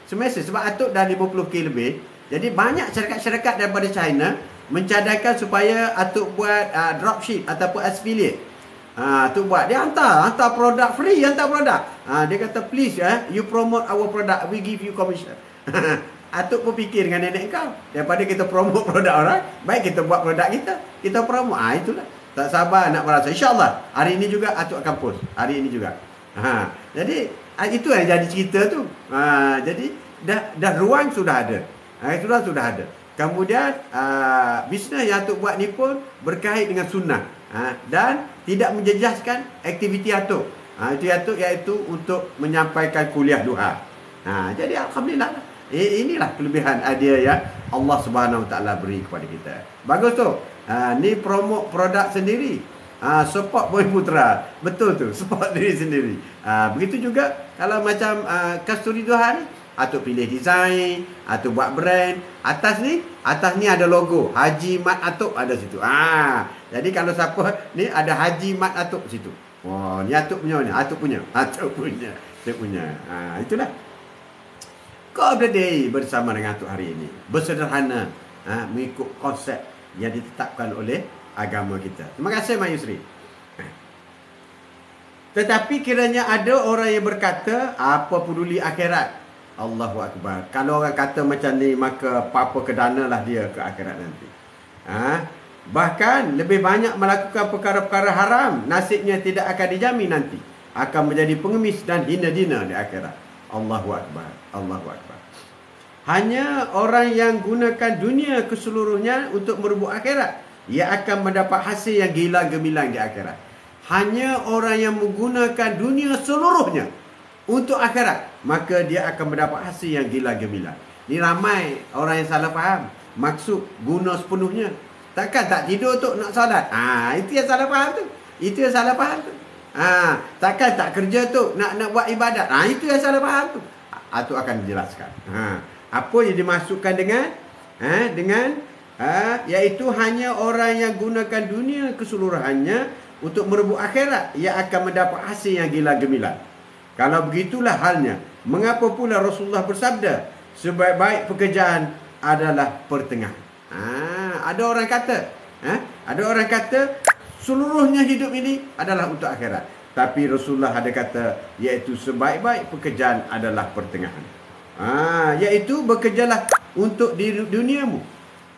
A: Semesej sebab Atuk dah 50k lebih. Jadi banyak syarikat-syarikat daripada China mencadangkan supaya Atuk buat dropship ataupun affiliate. Atuk buat, dia hantar produk free, hantar produk. Dia kata please you promote our product, we give you commission. Atuk pun fikir dengan nenek kau, daripada kita promote produk orang, baik kita buat produk kita promote. Itulah. Tak sabar nak merasa. InsyaAllah hari ini juga Atuk akan post. Hari ini juga. Jadi itu yang jadi cerita tu. Jadi dah ruang sudah ada. Sudah ada. Kemudian bisnes yang Atuk buat ni pun berkait dengan sunnah. Dan tidak menjejaskan aktiviti Atuk. Itu Atuk iaitu untuk menyampaikan kuliah duha. Jadi alhamdulillah. Inilah kelebihan hadiah yang Allah Subhanahu Wa Taala beri kepada kita. Bagus tu. Ni promote produk sendiri. Support Boy Putra. Betul tu, support diri sendiri. Begitu juga kalau macam Kasturi Duha ni, Atuk pilih design, Atuk buat brand. Atas ni ada logo Haji Mat Atuk ada situ. Jadi kalau siapa ni ada Haji Mat Atuk situ. Wah, ni Atuk punya ni, Atuk punya. Itulah. Kau Day bersama dengan Atuk hari ini. Bersederhana, mengikut konsep yang ditetapkan oleh agama kita. Terima kasih Mak Yusri. Tetapi kiranya ada orang yang berkata, apa peduli akhirat? Allahu Akbar. Kalau orang kata macam ni, maka apa-apa kedanalah dia ke akhirat nanti. Bahkan lebih banyak melakukan perkara-perkara haram, nasibnya tidak akan dijamin nanti. Akan menjadi pengemis dan hina-hina di akhirat. Allahu Akbar. Allahu Akbar. Hanya orang yang gunakan dunia keseluruhnya untuk merebut akhirat, ia akan mendapat hasil yang gila gemilang di akhirat. Hanya orang yang menggunakan dunia seluruhnya untuk akhirat, maka dia akan mendapat hasil yang gila gemilang. Ni ramai orang yang salah faham. Maksud guna sepenuhnya. Takkan tak tidur tu nak solat. Itu yang salah faham tu. Itu yang salah faham tu. Takkan tak kerja tu nak buat ibadat. Itu yang salah faham tu. Atuk akan dijelaskan. Apa yang dimasukkan dengan iaitu hanya orang yang gunakan dunia keseluruhannya untuk merebut akhirat, ia akan mendapat hasil yang gila gemilang. Kalau begitulah halnya, mengapa pula Rasulullah bersabda, sebaik-baik pekerjaan adalah pertengahan. Ada orang kata seluruhnya hidup ini adalah untuk akhirat. Tapi Rasulullah ada kata, iaitu sebaik-baik pekerjaan adalah pertengahan. Iaitu bekerjalah untuk duniamu.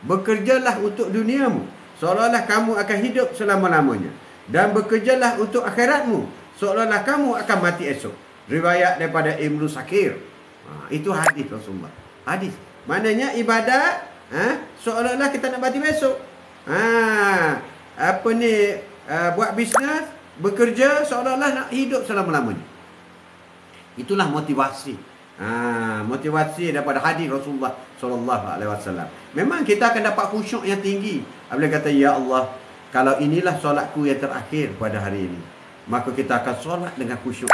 A: Bekerjalah untuk duniamu, seolah-olah kamu akan hidup selama-lamanya. Dan bekerjalah untuk akhiratmu, seolah-olah kamu akan mati esok. Riwayat daripada Ibnu Sakir. Itu hadis Rasulullah. Hadis. Maknanya ibadat seolah-olah kita nak mati besok. Buat bisnes, bekerja seolah-olah nak hidup selama-lamanya. Itulah motivasi. Motivasi daripada hadis Rasulullah sallallahu alaihi wasallam. Memang kita akan dapat khusyuk yang tinggi. Apabila kata, ya Allah, kalau inilah solatku yang terakhir pada hari ini, maka kita akan solat dengan khusyuk.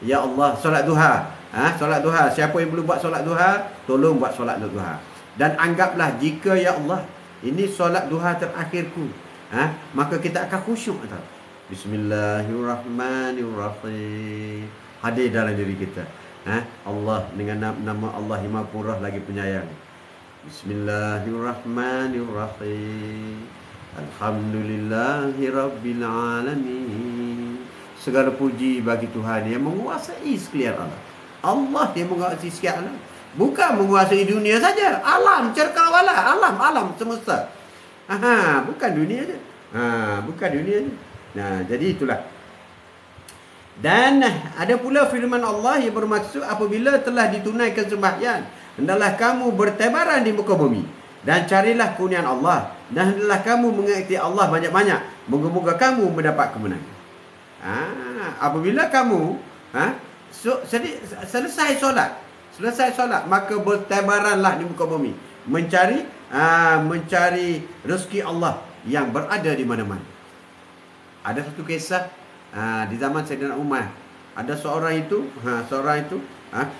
A: Ya Allah, solat duha. Solat duha. Siapa yang belum buat solat duha, tolong buat solat duha. Dan anggaplah jika ya Allah, ini solat duha terakhirku, maka kita akan khusyuk. Bismillahirrahmanirrahim. Hadir dalam diri kita. Allah, dengan nama Allah yang Maha Pemurah lagi penyayang. Bismillahirrahmanirrahim. Alhamdulillahi Rabbil Alamin. Segala puji bagi Tuhan yang menguasai sekalian alam. Allah yang menguasai sekalian alam. Bukan menguasai dunia saja. Alam, cerkawala, alam semesta. Bukan dunia saja. Bukan dunia saja. Nah, jadi itulah. Dan ada pula firman Allah yang bermaksud apabila telah ditunaikan sembahyang, hendaklah kamu bertebaran di muka bumi dan carilah kurniaan Allah, dan hendaklah kamu mengasihi Allah banyak-banyak, moga-moga kamu mendapat kemenangan. Apabila kamu selesai solat, maka bertebaranlah di muka bumi mencari rezeki Allah yang berada di mana-mana. Ada satu kisah di zaman Sayyidina Umar. Ada seorang itu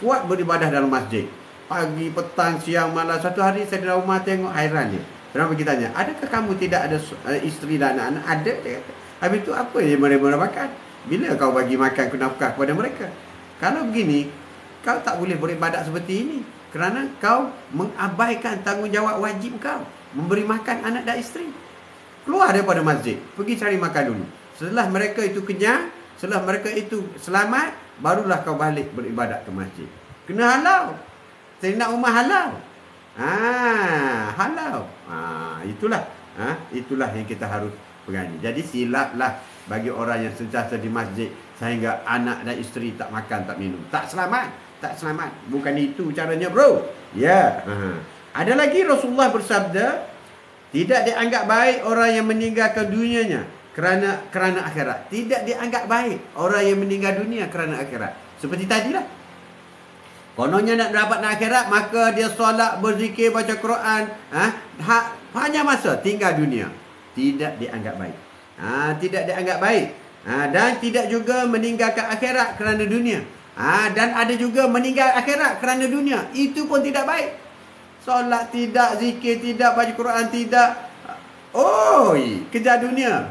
A: kuat beribadah dalam masjid. Pagi, petang, siang, malam. Satu hari Sayyidina Umar tengok, hairan dia. Kenapa kita tanya, adakah kamu tidak ada isteri dan anak-anak? Ada, dia kata. Habis itu apa yang mereka makan? Bila kau bagi makan nafkah kepada mereka? Kalau begini, kau tak boleh beribadat seperti ini, kerana kau mengabaikan tanggungjawab wajib kau memberi makan anak dan isteri. Keluar daripada masjid, pergi cari makan dulu. Setelah mereka itu kenyang, setelah mereka itu selamat, barulah kau balik beribadat ke masjid. Kena halau. Sayyidina Umar halau. Halau. Itulah yang kita harus pegang. Jadi silaplah bagi orang yang sentiasa di masjid sehingga anak dan isteri tak makan, tak minum. Tak selamat. Bukan itu caranya, bro. Ya. Ada lagi Rasulullah bersabda, tidak dianggap baik orang yang meninggalkan dunianya kerana akhirat. Tidak dianggap baik orang yang meninggal dunia kerana akhirat. Seperti tadilah. Kononnya nak dapat akhirat, maka dia solat, berzikir, baca Quran, hanya masa tinggal dunia. Tidak dianggap baik. Tidak dianggap baik. Dan tidak juga meninggalkan akhirat kerana dunia. Dan ada juga meninggal akhirat kerana dunia. Itu pun tidak baik. Solat tidak, zikir tidak, baca Quran tidak. Kejar dunia.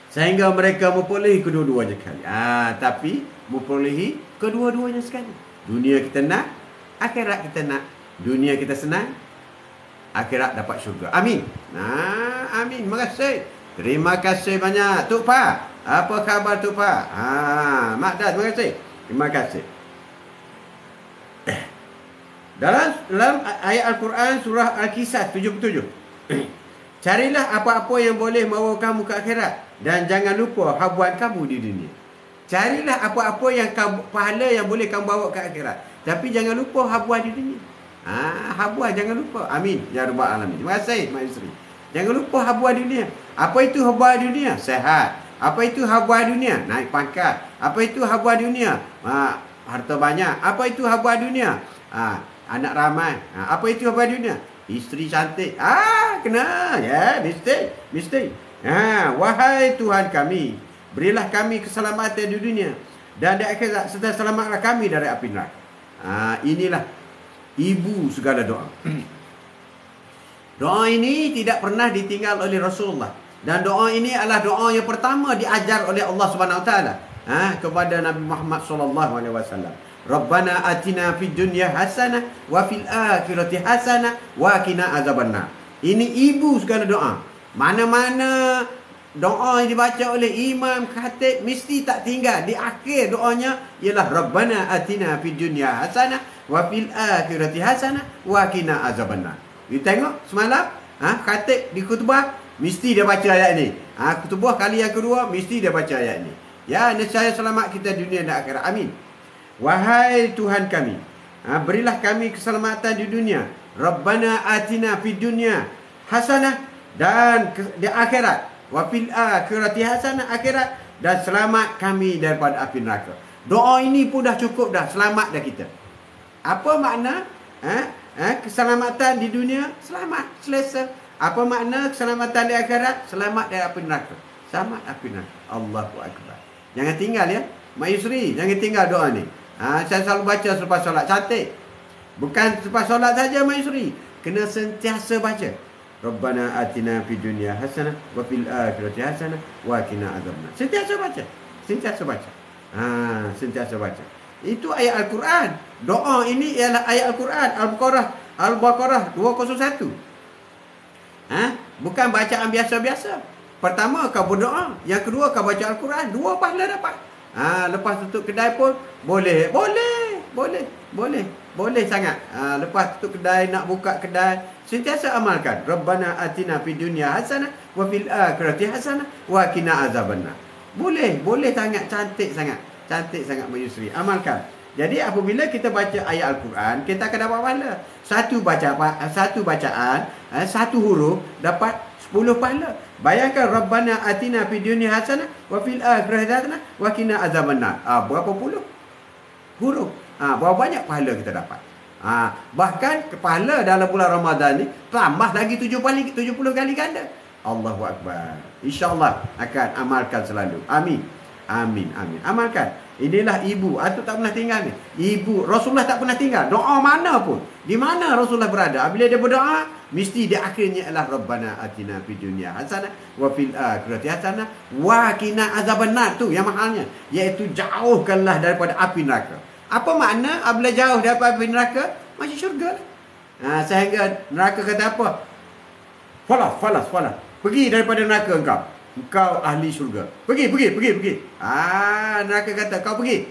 A: Sehingga mereka memperolehi kedua-duanya sekali. Tapi memperolehi kedua-duanya sekali. Dunia kita nak, akhirat kita nak. Dunia kita senang, akhirat dapat syurga. Amin. Amin. Terima kasih banyak Tok Pa. Apa khabar Tok Pa? Mak Dad, terima kasih. Terima kasih. Dalam ayat Al-Quran surah Al-Kisah 77. Carilah apa-apa yang boleh membawa kamu ke akhirat, dan jangan lupa habuan kamu di dunia. Carilah apa-apa yang pahala yang boleh kamu bawa ke akhirat, tapi jangan lupa habuan di dunia. Habuan jangan lupa. Amin ya rabbal alamin. Terima kasih Mak Isri. Jangan lupa habuan dunia. Apa itu habuan dunia? Sehat. Apa itu habuan dunia? Naik pangkat. Apa itu habuan dunia? Harta banyak. Apa itu habuan dunia? Anak ramai. Apa itu habuan dunia? Isteri cantik. Kena. Ya, mesti. Wahai Tuhan kami, berilah kami keselamatan di dunia dan di akhirat, serta selamatlah kami dari api neraka. Inilah ibu segala doa. Doa ini tidak pernah ditinggal oleh Rasulullah, dan doa ini adalah doa yang pertama diajar oleh Allah Subhanahu Wa Taala kepada Nabi Muhammad sallallahu alaihi wasallam. Rabbana atina fid dunya hasanah wa fil akhirati hasanah wa qina azabannar. Ini ibu segala doa. Mana-mana doa yang dibaca oleh imam khatib mesti tak tinggal. Di akhir doanya ialah Rabbana atina fid dunya hasanah wa fil akhirati hasanah wa qina azabannar. You tengok semalam khatib di khutbah mesti dia baca ayat ni. Khutbah kali yang kedua mesti dia baca ayat ni. Ya, nescaya selamat kita dunia dan akhirat. Amin. Wahai Tuhan kami, berilah kami keselamatan di dunia. Rabbana atina fid dunya hasanah, dan di akhirat. Wa fil akhirati hasanah, akhirat, dan selamat kami daripada api neraka. Doa ini pun dah cukup dah, selamat dah kita. Apa makna keselamatan di dunia? Selamat, selesa. Apa makna keselamatan di akhirat? Selamat dari api neraka. Selamat api neraka. Allahu akbar. Jangan tinggal ya, Mak Yusri, jangan tinggal doa ni. Saya selalu baca selepas solat. Cantik. Bukan selepas solat saja Mak Yusri, kena sentiasa baca. Rabbana atina fid dunya hasanah wa fil akhirati hasanah wa qina adzabannar. Sentiasa baca. Sentiasa baca. Itu ayat Al-Quran. Doa ini ialah ayat Al-Quran. Al-Baqarah Al-Baqarah 201. Bukan bacaan biasa-biasa. Pertama kau berdoa, yang kedua kau baca Al-Quran, 2 pahala dapat. Lepas tutup kedai pun boleh sangat. Lepas tutup kedai, nak buka kedai, sentiasa amalkan Rabbana atina fid dunya hasanah wa fil akhirati hasanah wa qina azabannar. Boleh sangat, cantik sangat Mak Yusri. Amalkan. Jadi apabila kita baca ayat Al-Quran, kita akan dapat pahala. Satu bacaan, satu huruf dapat 10 pahala. Bayangkan Rabbana atina fid dunya hasanah wa fil akhirati hasanah wa qina azabannar. Berapa puluh huruf? Berapa banyak pahala kita dapat? Bahkan pahala dalam bulan Ramadan ni tambah lagi 70 kali ganda. Allahu Akbar. InsyaAllah akan amalkan selalu. Amin. Amalkan. Inilah ibu. Atuk tak pernah tinggal ni. Ibu Rasulullah tak pernah tinggal. Doa mana pun. Di mana Rasulullah berada, bila dia berdoa, mesti dia akhirnya adalah Rabbana atina fid dunya hasanah wa fil akhirati hasanah wa qina azabannar. Tu yang mahalnya, iaitu jauhkanlah daripada api neraka. Apa makna apabila jauh daripada api neraka? Masuk syurga. Sehingga neraka kata apa? Falas. Pergi daripada neraka engkau ahli syurga. Pergi. Neraka kata kau pergi.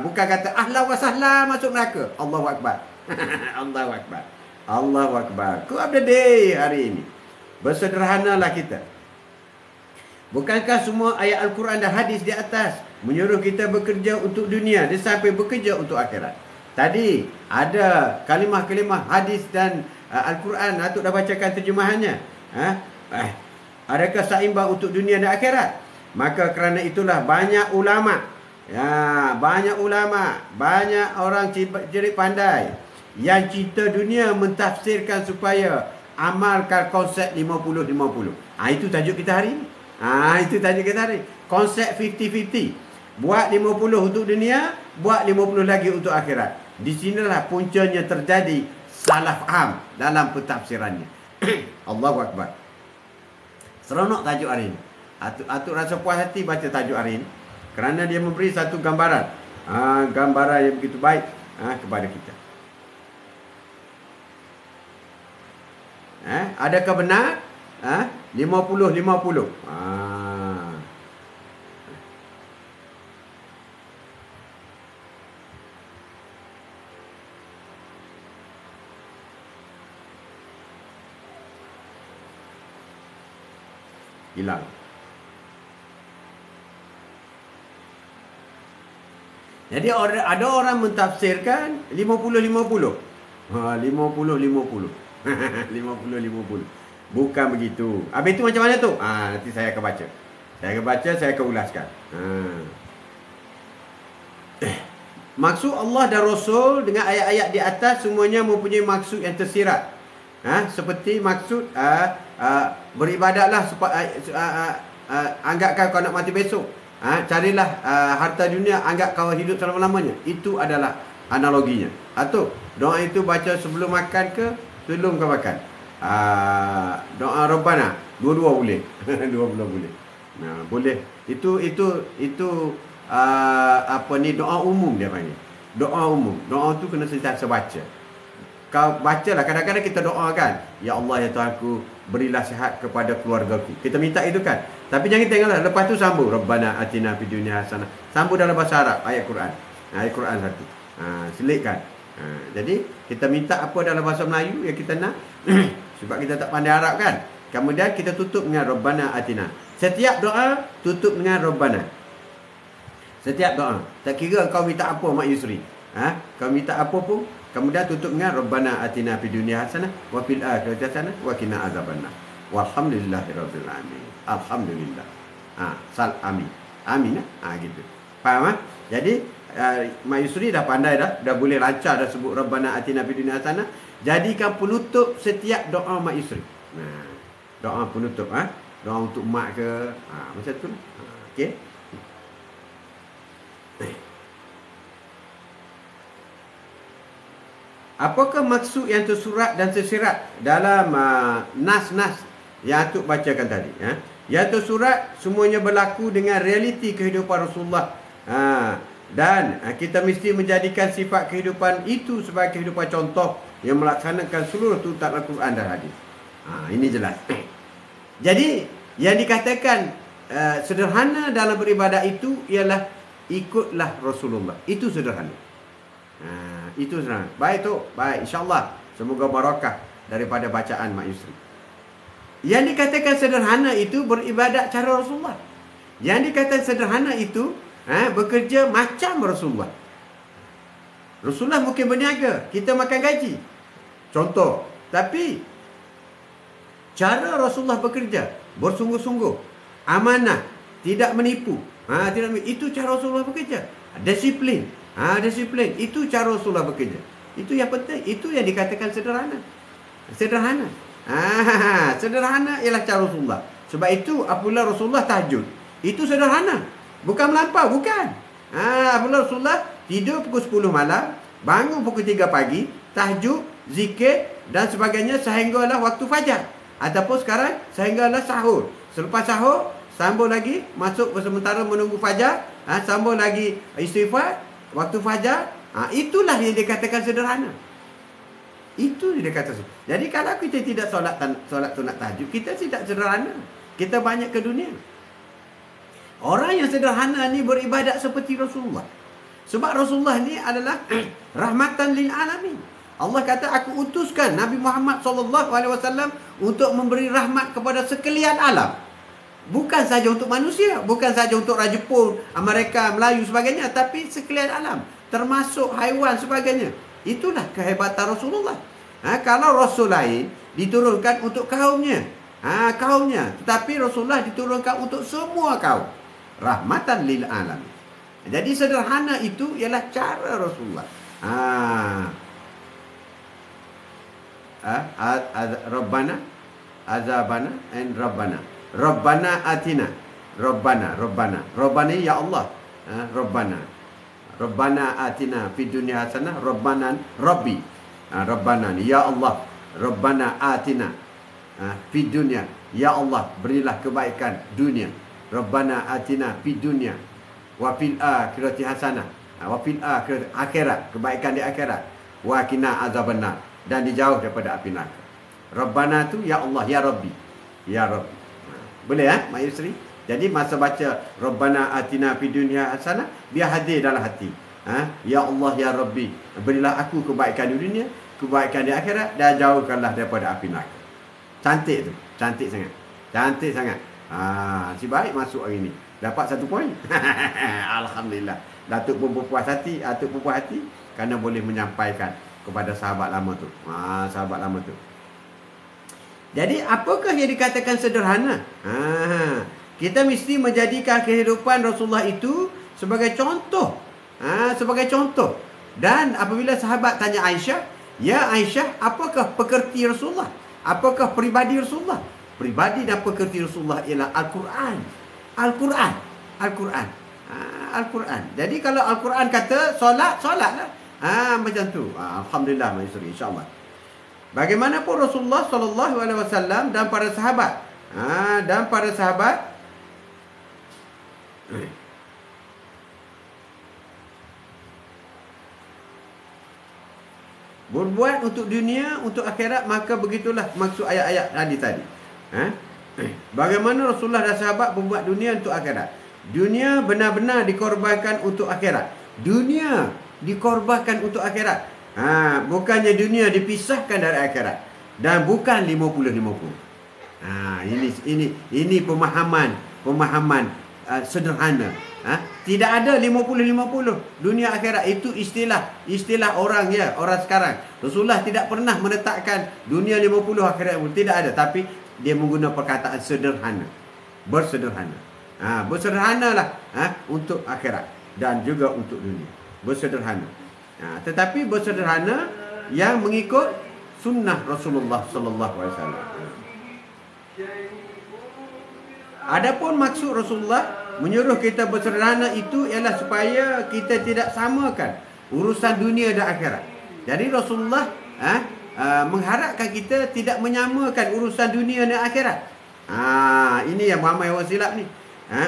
A: Bukan kata ahla wa sahla masuk neraka. Allahu Akbar. Allahu Akbar. Ku update day hari ini. Bersederhanalah kita. Bukankah semua ayat Al-Quran dan hadis di atas menyuruh kita bekerja untuk dunia, dia sampai bekerja untuk akhirat. Tadi ada kalimah-kalimah hadis dan Al-Quran. Atuk dah bacakan terjemahannya. Adakah seimbang untuk dunia dan akhirat? Maka kerana itulah banyak ulama, banyak orang cerik pandai yang cinta dunia mentafsirkan supaya amalkan konsep 50-50. Itu tajuk kita hari ini. Konsep 50-50. Buat 50 untuk dunia, buat 50 lagi untuk akhirat. Di sinilah puncanya terjadi salah faham dalam pentafsirannya. Allahu Akbar. Seronok tajuk hari ini. Atuk rasa puas hati baca tajuk hari ini, kerana dia memberi satu gambaran. Gambaran yang begitu baik kepada kita. Adakah benar? 50-50. Hilang. Jadi ada orang mentafsirkan 50-50. 50-50. 50-50. Bukan begitu. Habis itu macam mana tu? Nanti saya akan baca. Saya akan ulaskan. Maksud Allah dan Rasul dengan ayat-ayat di atas semuanya mempunyai maksud yang tersirat. Seperti maksud beribadatlah supaya anggapkan kau nak mati besok. Carilah harta dunia, anggap kau hidup selama-lamanya. Itu adalah analoginya. Atau doa itu baca sebelum makan ke sebelum kau makan. Doa Rabbana dua-dua boleh. Dua-dua boleh. Boleh. Itu doa umum dia panggil. Doa umum. Doa tu kena sentiasa baca. Kau bacalah, kadang-kadang kita doakan, ya Allah ya Tuhanku, berilah sihat kepada keluargaku. Kita minta itu kan. Tapi jangan tengoklah, lepas tu sambung Rabbana atina fid dunya hasanah. Sambung dalam bahasa Arab ayat Quran. Ayat Quran satu. Selitkan. Jadi kita minta apa dalam bahasa Melayu yang kita nak. Sebab kita tak pandai Arab kan. Kemudian kita tutup dengan Rabbana atina. Setiap doa tutup dengan Rabbana. Setiap doa. Tak kira kau minta apa Mak Yusri. Kau minta apa pun, kemudian tutup dengan Rabbana atina fid dunya hasanah wa fil akhirati hasanah wa qina azabannar. Walhamdulillahirabbil alamin. Alhamdulillah. Amin. Amin gitu. Faham? Jadi Mak Yusri dah pandai dah boleh lancar dah sebut Rabbana atina fid dunya hasanah. Jadikan penutup setiap doa Mak Yusri. Doa penutup doa untuk mak ke macam tu. Okey. Apakah maksud yang tersurat dan tersirat dalam nas-nas yang Atuk bacakan tadi? Yang tersurat semuanya berlaku dengan realiti kehidupan Rasulullah. Dan kita mesti menjadikan sifat kehidupan itu sebagai kehidupan contoh yang melaksanakan seluruh tuntut Al-Quran dan hadis. Ini jelas. Jadi yang dikatakan sederhana dalam beribadat itu ialah ikutlah Rasulullah. Itu sederhana. Itu sederhana. Baik tu, baik, insya-Allah. Semoga barakah daripada bacaan Mak Yusri. Yang dikatakan sederhana itu beribadat cara Rasulullah. Yang dikatakan sederhana itu bekerja macam Rasulullah. Rasulullah mungkin berniaga, kita makan gaji. Contoh. Tapi cara Rasulullah bekerja bersungguh-sungguh, amanah, tidak menipu. Itu cara Rasulullah bekerja. Disiplin. Disiplin. Itu cara Rasulullah bekerja. Itu yang penting. Itu yang dikatakan sederhana. Sederhana. Sederhana ialah cara Rasulullah. Sebab itu apabila Rasulullah tahajud, itu sederhana. Bukan melampau, bukan. Apabila Rasulullah tidur pukul 10 malam, bangun pukul 3 pagi, tahajud, zikir dan sebagainya sehinggalah waktu fajar. Ataupun sekarang sehinggalah sahur. Selepas sahur, sambung lagi masuk sementara menunggu fajar, sambung lagi istighfar waktu fajar. Itulah yang dikatakan sederhana. Itu yang dikatakan. Jadi kalau kita tidak solat sunat tahajud, kita tidak sederhana. Kita banyak ke dunia. Orang yang sederhana ni beribadat seperti Rasulullah. Sebab Rasulullah ni adalah rahmatan lil alamin. Allah kata, aku utuskan Nabi Muhammad SAW untuk memberi rahmat kepada sekalian alam. Bukan saja untuk manusia, bukan saja untuk Raja Jepun, Amerika, Melayu sebagainya, tapi sekalian alam, termasuk haiwan sebagainya. Itulah kehebatan Rasulullah. Kalau Rasul lain diturunkan untuk kaumnya, tetapi Rasulullah diturunkan untuk semua kaum, rahmatan lil alamin. Jadi sederhana itu ialah cara Rasulullah. Rabbana azabana and Rabbana atina. Rabbana ya Allah. Rabbana atina fid dunya hasanah. Rabbi. Rabbana ni ya Allah. Rabbana atina fid dunya. Ya Allah, berilah kebaikan dunia. Rabbana atina fid dunya wa fil akhirati hasanah. Wa fil akhirati, akhirat, kebaikan di akhirat. Wa qina azabannar, dan dijauh daripada api neraka. Rabbana tu ya Allah, ya Rabbi. Ya Rabbi. Boleh Mak Yusri? Jadi masa baca Rabbana atina fid dunya hasanah, biar hadir dalam hati. Ya Allah, ya Rabbi, berilah aku kebaikan di dunia, kebaikan di akhirat, dan jauhkanlah daripada api neraka. Cantik tu. Cantik sangat. Cantik sangat. Si baik masuk hari ni. Dapat 1 poin. Alhamdulillah. Datuk pun berpuas hati, Datuk pun puas hati kerana boleh menyampaikan kepada sahabat lama tu. Sahabat lama tu. Jadi apakah yang dikatakan sederhana? Kita mesti menjadikan kehidupan Rasulullah itu sebagai contoh. Sebagai contoh. Dan apabila sahabat tanya Aisyah, ya Aisyah, apakah pekerti Rasulullah? Apakah peribadi Rasulullah? Peribadi dan pekerti Rasulullah ialah Al-Quran. Al-Quran. Al-Quran. Al-Quran. Jadi kalau Al-Quran kata solat, solatlah. Macam tu. Alhamdulillah, Maisuri, insya-Allah. Bagaimanapun Rasulullah SAW dan para sahabat, berbuat untuk dunia, untuk akhirat, maka begitulah maksud ayat-ayat hadis tadi. Bagaimana Rasulullah dan sahabat berbuat dunia untuk akhirat. Dunia benar-benar dikorbankan untuk akhirat. Dunia dikorbankan untuk akhirat. Bukannya dunia dipisahkan dari akhirat. Dan bukan 50-50. Ini pemahaman sederhana. Tidak ada 50-50 dunia akhirat. Itu istilah orang sekarang. Rasulullah tidak pernah menetapkan dunia 50 akhirat. Tidak ada. Tapi dia menggunakan perkataan sederhana. Bersederhana. Bersederhanalah untuk akhirat dan juga untuk dunia. Bersederhana. Tetapi bersederhana yang mengikut sunnah Rasulullah sallallahu alaihi wasallam. Adapun maksud Rasulullah menyuruh kita bersederhana itu ialah supaya kita tidak samakan urusan dunia dan akhirat. Jadi Rasulullah mengharapkan kita tidak menyamakan urusan dunia dan akhirat. Ini yang ramai orang silap ni.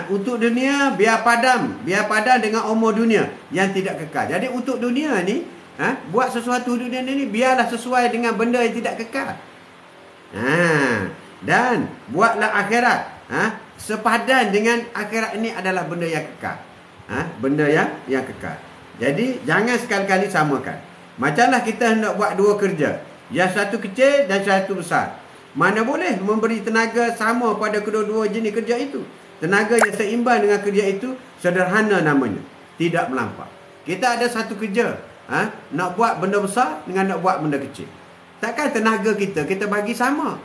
A: Untuk dunia biar padam dengan umur dunia yang tidak kekal. Jadi untuk dunia ni, buat sesuatu dunia ni biarlah sesuai dengan benda yang tidak kekal. Dan buatlah akhirat sepadan dengan akhirat ini adalah benda yang kekal. Benda yang kekal. Jadi jangan sekali-kali samakan. Macamlah kita hendak buat dua kerja, yang satu kecil dan satu besar. Mana boleh memberi tenaga sama pada kedua-dua jenis kerja itu. Tenaga yang seimbang dengan kerja itu sederhana namanya, tidak melampau. Kita ada satu kerja, nak buat benda besar dengan nak buat benda kecil. Takkan tenaga kita bagi sama.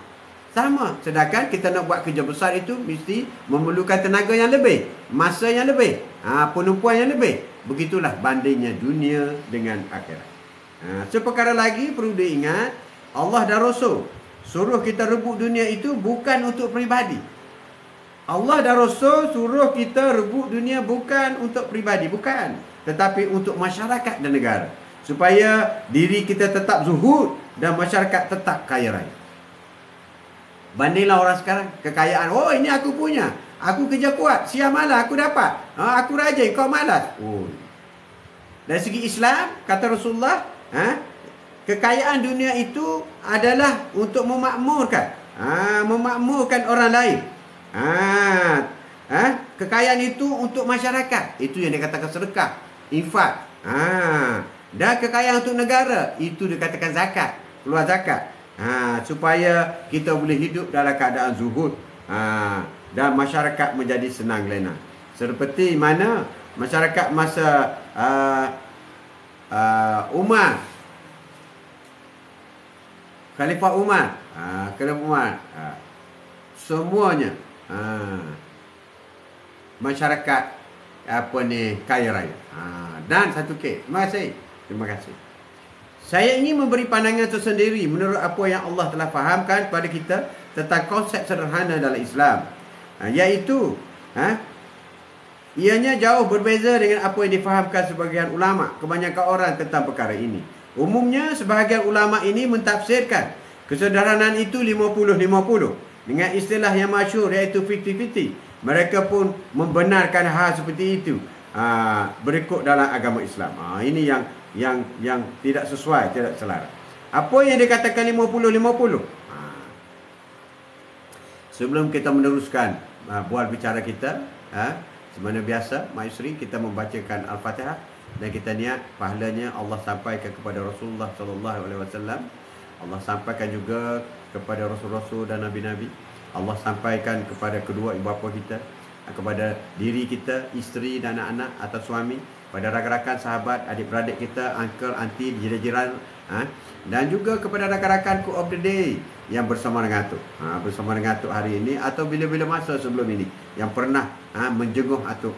A: Sedangkan kita nak buat kerja besar itu mesti memerlukan tenaga yang lebih, masa yang lebih, penumpuan yang lebih. Begitulah bandingnya dunia dengan akhirat. Seperkara lagi perlu diingat, Allah dan Rasul suruh kita rebut dunia itu bukan untuk peribadi. Allah dan Rasul suruh kita rebut dunia bukan untuk peribadi, bukan, tetapi untuk masyarakat dan negara, supaya diri kita tetap zuhud dan masyarakat tetap kaya raya. Bandinglah orang sekarang, kekayaan, oh ini aku punya, aku kerja kuat, siang malam aku dapat, aku rajin, kau malas. Dari segi Islam, kata Rasulullah, kekayaan dunia itu adalah untuk memakmurkan, memakmurkan orang lain. Kekayaan itu untuk masyarakat, itu yang dikatakan sedekah, infak. Dan kekayaan untuk negara, itu dikatakan zakat, keluar zakat. Supaya kita boleh hidup dalam keadaan zuhud, dan masyarakat menjadi senang lena. Seperti mana masyarakat masa Umar, Khalifah Umar, semuanya masyarakat kaya raya. Dan satu kes. Terima kasih. Saya ingin memberi pandangan tersendiri menurut apa yang Allah telah fahamkan kepada kita tentang konsep sederhana dalam Islam, iaitu ianya jauh berbeza dengan apa yang difahamkan sebahagian ulama, kebanyakan orang tentang perkara ini. Umumnya sebahagian ulama ini mentafsirkan kesederhanaan itu 50-50 dengan istilah yang masyhur iaitu 50-50. Mereka pun membenarkan hal seperti itu berikut dalam agama Islam. Ini yang tidak sesuai, tidak selaras. Apa yang dikatakan 50-50? Sebelum kita meneruskan bual bicara kita, sebenarnya biasa, maestri, kita membacakan Al-Fatihah dan kita niat pahalanya Allah sampaikan kepada Rasulullah SAW. Allah sampaikan juga kepada rasul-rasul dan nabi-nabi. Allah sampaikan kepada kedua ibu bapa kita, kepada diri kita, isteri dan anak-anak atau suami, pada rakan-rakan, sahabat, adik-beradik kita, uncle, auntie, jiran-jiran, dan juga kepada rakan-rakan Quote of the Day yang bersama dengan Atuk, bersama dengan Atuk hari ini atau bila-bila masa sebelum ini yang pernah menjenguk Atuk,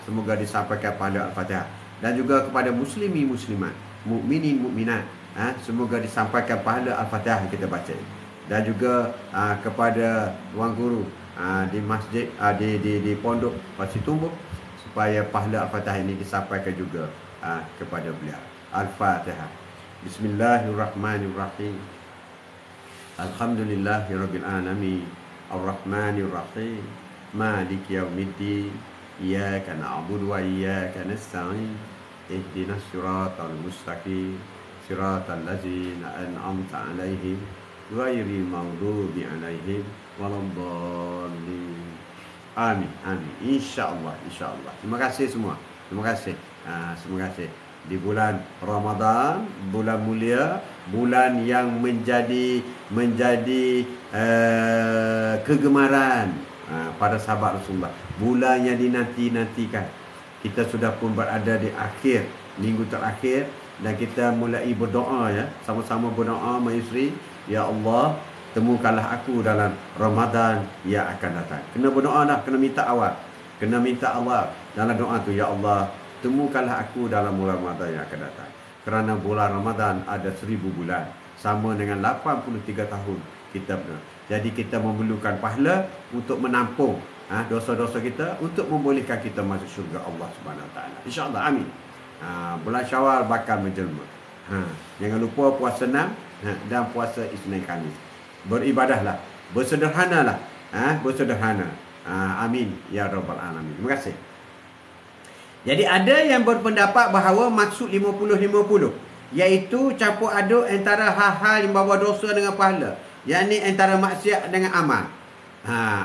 A: semoga disampaikan pahala Al-Fatihah. Dan juga kepada muslimi muslimat, mukminin mukminat, semoga disampaikan pahala Al-Fatihah yang kita baca. Dan juga kepada tuan guru di masjid, di pondok Pasir Tumbuk, supaya pahala Al-Fatihah ini disampaikan juga kepada beliau. Al-Fatihah. Bismillahirrahmanirrahim. Alhamdulillahirabbil alamin. Ar-Rahmanirrahim. Maliki yaumiddin. Iyyaka na'budu wa iyyaka nasta'in. Ihdinas siratal mustaqim. Siratal ladzina an'amta 'alaihim ghairil maghdubi 'alaihim waladdallin. Amin, amin. InsyaAllah, insyaAllah. Terima kasih semua. Terima kasih. Terima kasih. Di bulan Ramadan, bulan mulia, bulan yang menjadi kegemaran para sahabat Rasulullah, bulan yang dinanti-nantikan. Kita sudah pun berada di akhir minggu terakhir dan kita mulai berdoa, ya, sama-sama berdoa maestri. Ya Allah, temukanlah aku dalam Ramadan yang akan datang. Kena berdoa dah, kena minta awal. Kena minta Allah dalam doa tu, ya Allah, temukanlah aku dalam bulan Ramadan yang akan datang. Kerana bulan Ramadan ada 1000 bulan, sama dengan 83 tahun kita benar. Jadi kita memerlukan pahala untuk menampung dosa-dosa kita, untuk membolehkan kita masuk syurga Allah Subhanahu Wa Taala. InsyaAllah, amin. Bulan Syawal bakal menjelma. Jangan lupa puasa 6 dan puasa Isnin Khamis. Beribadahlah, bersederhanalah, bersederhana. Amin ya rabbal alamin. Terima kasih. Jadi ada yang berpendapat bahawa maksud 50-50, iaitu campur aduk antara hal-hal yang bawa dosa dengan pahala, yakni antara maksiat dengan amal.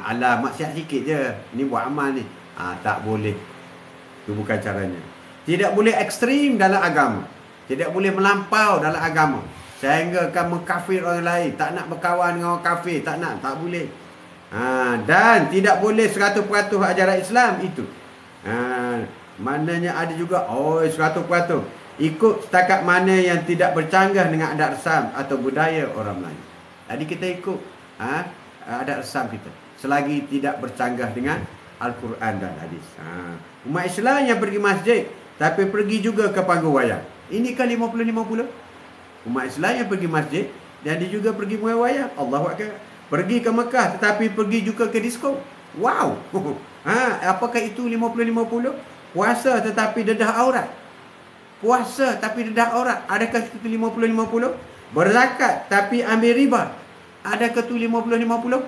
A: Alah, maksiat sikit je, ni buat amal ni. Tak boleh. Itu bukan caranya. Tidak boleh ekstrim dalam agama. Tidak boleh melampau dalam agama sehingga akan mengkafir orang lain, tak nak berkawan dengan orang kafir, tak boleh. Dan tidak boleh 100% ajaran Islam itu. Maknanya ada juga 100% ikut setakat mana yang tidak bercanggah dengan adat resam atau budaya orang Melayu. Jadi kita ikut adat resam kita selagi tidak bercanggah dengan Al-Quran dan hadis. Umat Islam yang pergi masjid tapi pergi juga ke panggung wayang, ini kan 50-50. Umat Islam yang pergi masjid dan dia juga pergi panggung wayang. Allahu Akbar. Pergi ke Mekah tetapi pergi juga ke disko. Wow. Apakah itu 50-50? Puasa tetapi dedah aurat. Puasa tapi dedah aurat. Adakah itu 50-50? Berzakat tapi ambil riba. Adakah itu 50-50?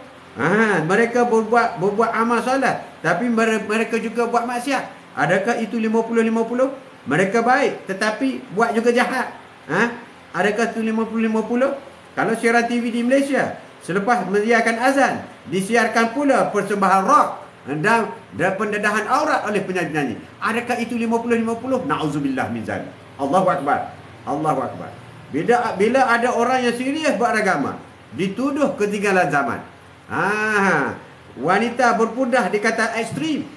A: Mereka berbuat amal solat tapi mereka juga buat maksiat. Adakah itu 50-50? Mereka baik tetapi buat juga jahat. Adakah itu 50-50? Kalau siaran TV di Malaysia, selepas menyiarkan azan, disiarkan pula persembahan rock dan pendedahan aurat oleh penyanyi-penyanyi. Adakah itu 50-50? Na'udzubillah min zalik. Allahu Akbar. Allahu Akbar. Bila ada orang yang serius beragama, dituduh ketinggalan zaman. Wanita berpudah dikata ekstrim.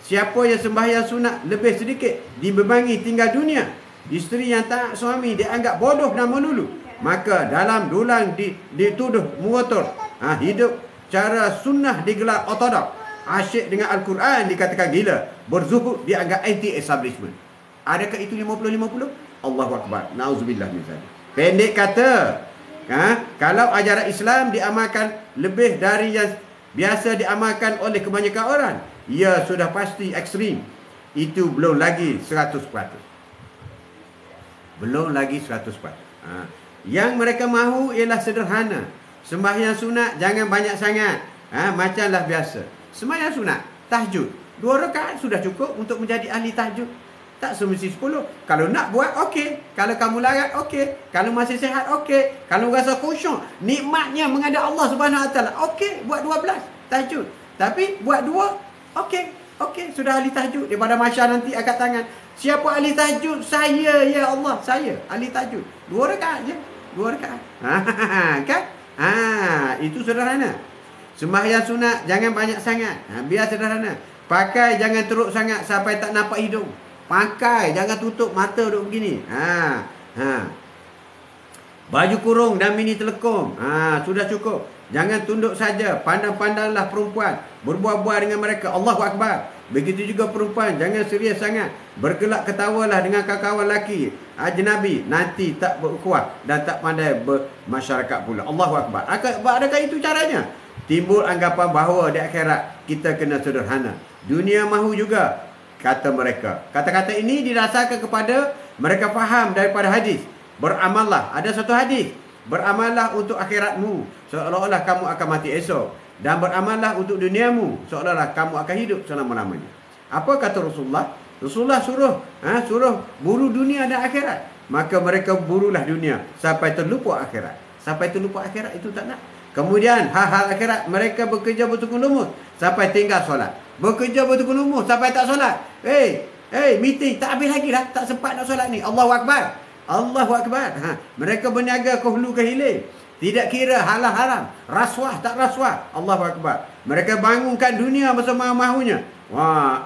A: Siapa yang sembahyang sunat lebih sedikit dibebangi tinggal dunia. Isteri yang taat suami dianggap bodoh dan melulu. Maka dalam dulang dituduh mengotor. Hidup cara sunnah digelar ortodok. Asyik dengan Al-Quran dikatakan gila. Berzuhud dianggap anti-establishment. Adakah itu 50-50? Allahu Akbar. Na'udzubillah min zalik. Pendek kata, kalau ajaran Islam diamalkan lebih dari yang biasa diamalkan oleh kebanyakan orang, ia sudah pasti ekstrim. Itu belum lagi 100%. Belum lagi 100%. Yang mereka mahu ialah sederhana. Sembahyang sunat jangan banyak sangat. Macamlah biasa. Sembahyang sunat, tahajud 2 rakaat sudah cukup untuk menjadi ahli tahajud. Tak semesti 10. Kalau nak buat, okey. Kalau kamu larat, okey. Kalau masih sihat, okey. Kalau rasa khusyuk, nikmatnya menghadap Allah Subhanahu Wa Taala, okey, buat 12 tahajud. Tapi buat 2, okey. Okey, sudah ahli tahajud. Daripada masyarakat nanti angkat tangan. Siapa ahli tahajud? Saya, ya Allah, saya ahli tahajud. 2 rakaat je. 2 rakaat. Kan? Itu sederhana. Sembahyang sunat jangan banyak sangat. Biar sederhana. Pakai jangan teruk sangat sampai tak nampak hidung. Pakai jangan tutup mata duk begini. Baju kurung dan mini telekom. Sudah cukup. Jangan tunduk saja. Pandang-pandanglah perempuan. Berbual-bual dengan mereka. Allahu Akbar. Begitu juga perempuan. Jangan serius sangat. Bergelak ketawalah dengan kawan-kawan lelaki ajnabi. Nanti tak berkuah dan tak pandai bermasyarakat pula. Allahu Akbar. Adakah itu caranya? Timbul anggapan bahawa di akhirat kita kena sederhana. Dunia mahu juga, kata mereka. Kata-kata ini didasarkan kepada mereka faham daripada hadis. Beramallah. Ada satu hadis. Beramallah untuk akhiratmu, seolah-olah kamu akan mati esok. Dan beramallah untuk duniamu, seolah-olah kamu akan hidup selama-lamanya. Apa kata Rasulullah? Rasulullah suruh buru dunia dan akhirat. Maka mereka burulah dunia sampai terlupa akhirat. Sampai terlupa akhirat itu tak nak. Kemudian hal-hal akhirat mereka bekerja bertukun lumus sampai tinggal solat. Bekerja bertukun lumus sampai tak solat. Meeting tak habis lagi dah, tak sempat nak solat ni. Allahu Akbar. Allahu Akbar. Mereka berniaga ke hulu ke hilir. Tidak kira halal haram, rasuah tak rasuah. Allahu Akbar. Mereka bangunkan dunia bersama mahunya.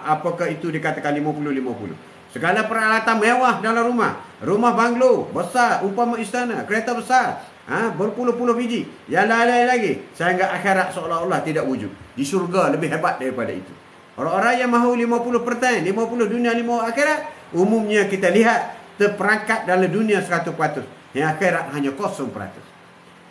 A: Apakah itu dikatakan 50-50? Segala peralatan mewah dalam rumah. Rumah banglo besar, umpama istana, kereta besar. Berpuluh-puluh biji. Yang lain-lain lagi. Sehingga akhirat seolah-olah tidak wujud. Di syurga lebih hebat daripada itu. Orang-orang yang mahu 50%, 50 dunia, 50 akhirat, umumnya kita lihat terperangkap dalam dunia 100%. Yang akhirat hanya 0%.